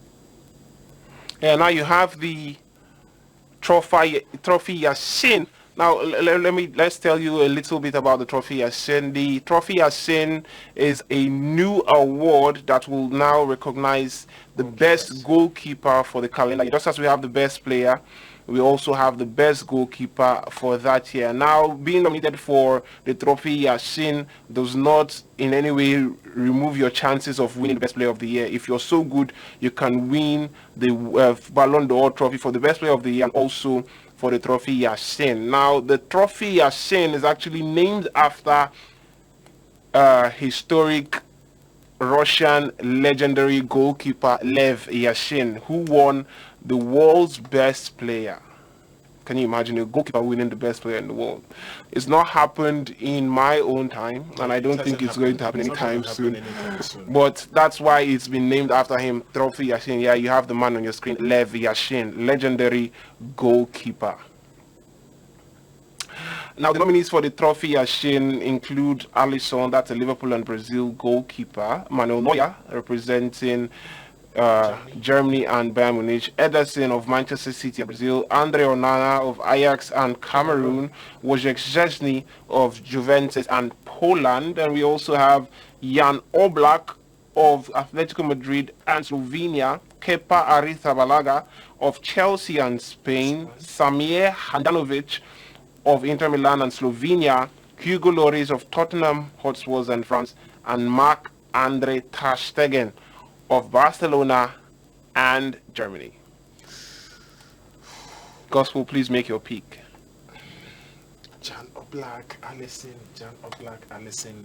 S2: Yeah,
S1: now you have the trophy Yashin Now, let's tell you a little bit about the Trophy Yashin. The Trophy Yashin is a new award that will now recognize the best goalkeeper for the calendar. Just as we have the best player, we also have the best goalkeeper for that year. Now, being nominated for the Trophy Yashin does not in any way remove your chances of winning the best player of the year. If you're so good, you can win the Ballon d'Or trophy for the best player of the year and also for the Trophy Yashin. Now, the Trophy Yashin is actually named after historic Russian legendary goalkeeper Lev Yashin, who won the world's best player. Can you imagine a goalkeeper winning the best player in the world? It's not happened in my own time, and I don't think it's going to happen anytime soon. But that's why it's been named after him, Trophy Yashin. Yeah, you have the man on your screen, Lev Yashin, legendary goalkeeper. Now, the nominees for the Trophy Yashin include Alisson, that's a Liverpool and Brazil goalkeeper, Manuel Neuer, representing Germany and Bayern Munich, Ederson of Manchester City and Brazil, Andre Onana of Ajax and Cameroon, Wojciech Szczesny of Juventus and Poland, and we also have Jan Oblak of Atletico Madrid and Slovenia, Kepa Arrizabalaga of Chelsea and Spain, Samir Handanovic of Inter Milan and Slovenia, Hugo Lloris of Tottenham Hotspurs and France, and Marc-Andre ter Stegen of Barcelona and Germany. Gospel, please make your pick.
S2: Jan Oblak, Alisson, Jan Oblak, Alisson.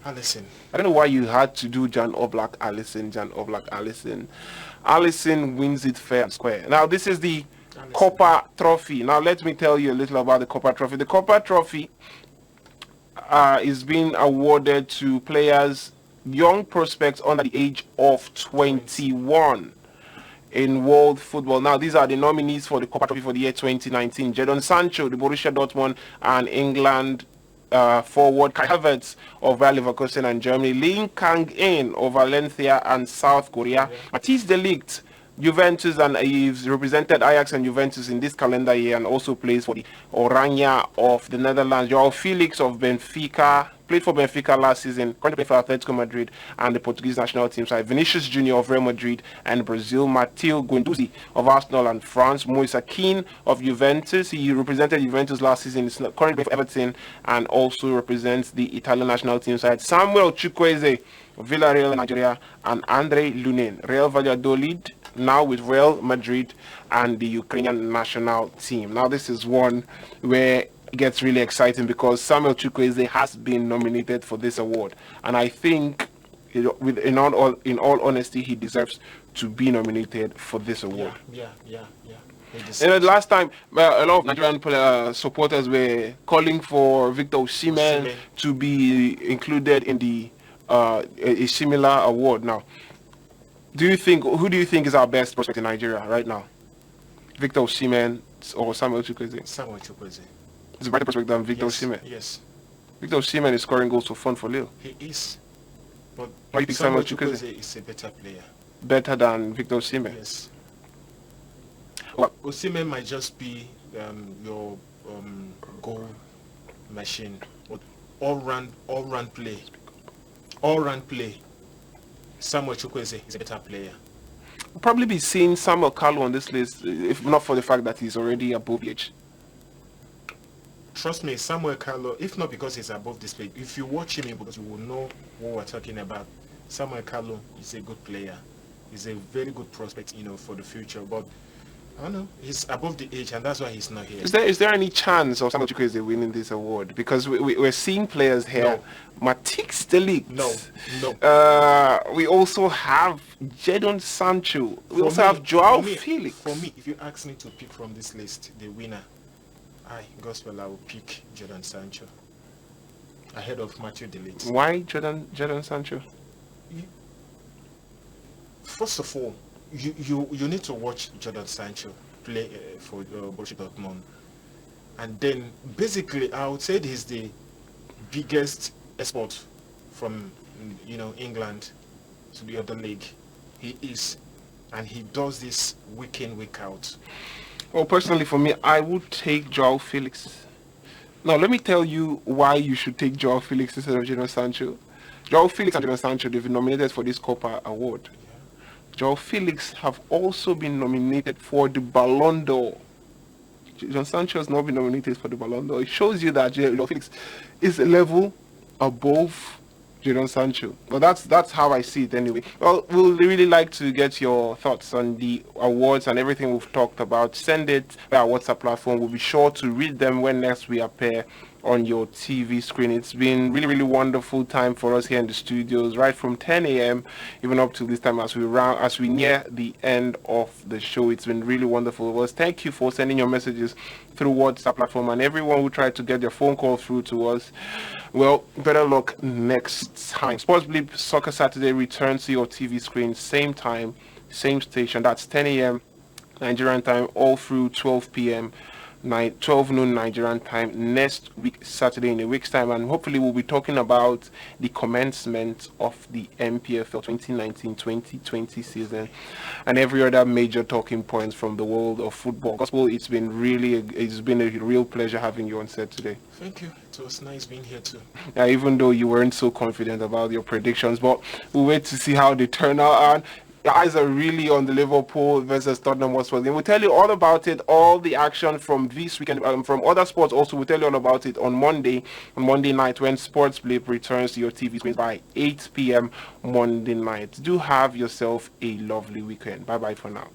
S2: Alisson.
S1: I don't know why you had to do Jan Oblak, Alisson, Jan Oblak, Alisson. Alisson wins it fair and square. Now, this is the Copa Trophy. Now, let me tell you a little about the Copa Trophy. The Copa Trophy is being awarded to players, young prospects under the age of 21 in world football. Now, these are the nominees for the Copa Trophy for the year 2019. Jadon Sancho, the Borussia Dortmund and England forward, Kai Havertz of Bayer Leverkusen and Germany, Lee Kang-in of Valencia and South Korea, Matthijs de Ligt, Juventus, and he's represented Ajax and Juventus in this calendar year and also plays for the Oranje of the Netherlands. Joao Felix of Benfica, played for Benfica last season, currently playing for Atletico Madrid and the Portuguese national team side. Vinicius Junior of Real Madrid and Brazil, Matteo Guendouzi of Arsenal and France, Moise Kean of Juventus. He represented Juventus last season, he's currently for Everton and also represents the Italian national team side. Samuel Chukwueze of Villarreal Nigeria and Andre Lunin, Real Valladolid, now with Real Madrid and the Ukrainian national team. Now, this is one where it gets really exciting because Samuel Chukwueze has been nominated for this award, and I think, in all honesty, he deserves to be nominated for this award.
S2: Yeah.
S1: And last time, a lot of Nigerian supporters were calling for Victor Osimhen to be included in the a similar award. Now, who do you think is our best prospect in Nigeria right now? Victor Osimhen or Samuel Chukwueze?
S2: Samuel Chukwueze.
S1: Is a better prospect than Victor Osimhen?
S2: Yes.
S1: Victor Osimhen is scoring goals for fun for Lille.
S2: He is. But
S1: why you think Samuel Chukwueze
S2: is a better player?
S1: Better than Victor Osimhen?
S2: Yes.
S1: Well,
S2: Osimhen might just be your goal machine, but all-round play. All-round play. Samuel Chukwueze is a better player.
S1: We'll probably be seeing Samuel Kalu on this list, if not for the fact that he's already above age.
S2: Trust me, Samuel Kalu, if not because he's above this page, if you watch him, because you will know what we're talking about. Samuel Kalu is a good player. He's a very good prospect, for the future. But I don't know, he's above the age, and that's why he's not here.
S1: Is there any chance of Samuel Chukwueze winning this award? Because we're seeing players here.
S2: No.
S1: Matthijs de Ligt.
S2: No.
S1: We also have Jadon Sancho. We also have Joao Felix.
S2: For me, if you ask me to pick from this list, the winner, I will pick Jadon Sancho ahead of Matthijs de Ligt.
S1: Why Jadon Sancho?
S2: First of all, you need to watch Jadon Sancho play for Borussia Dortmund, and then basically I would say he's the biggest export from England to the other league. He is, and he does this week in, week out.
S1: Well, personally for me, I would take Joao Felix. Now, let me tell you why you should take Joao Felix instead of Jadon Sancho. Joao Felix and Jadon Sancho, they've been nominated for this Copa Award. Joao Felix have also been nominated for the Ballon d'Or. Jadon Sancho has not been nominated for the Ballon d'Or. It shows you that Joao Felix is a level above Jadon Sancho. Well, that's how I see it anyway. Well, we'll really like to get your thoughts on the awards and everything we've talked about. Send it by our WhatsApp platform. We'll be sure to read them when next we appear on your TV screen. It's been really, really wonderful time for us here in the studios, right from 10 a.m. even up to this time as we near the end of the show. It's been really wonderful. Well, thank you for sending your messages through WhatsApp platform, and everyone who tried to get their phone call through to us. Well, better luck next time. Sports Bleep Soccer Saturday returns to your TV screen, same time, same station. That's 10 a.m. Nigerian time, all through 12 p.m. 12 noon Nigerian time next week, Saturday, in a week's time, and hopefully we'll be talking about the commencement of the MPFL 2019-2020 season and every other major talking points from the world of football. Gospel, it's been a real pleasure having you on set today.
S2: Thank you. It was nice being here too.
S1: Yeah, even though you weren't so confident about your predictions, but we'll wait to see how they turn out. And the eyes are really on the Liverpool versus Tottenham Hotspur game. We'll tell you all about it, all the action from this weekend, from other sports also. We'll tell you all about it on Monday night when Sports Bleep returns to your TV screens by 8 p.m. Monday night. Do have yourself a lovely weekend. Bye-bye for now.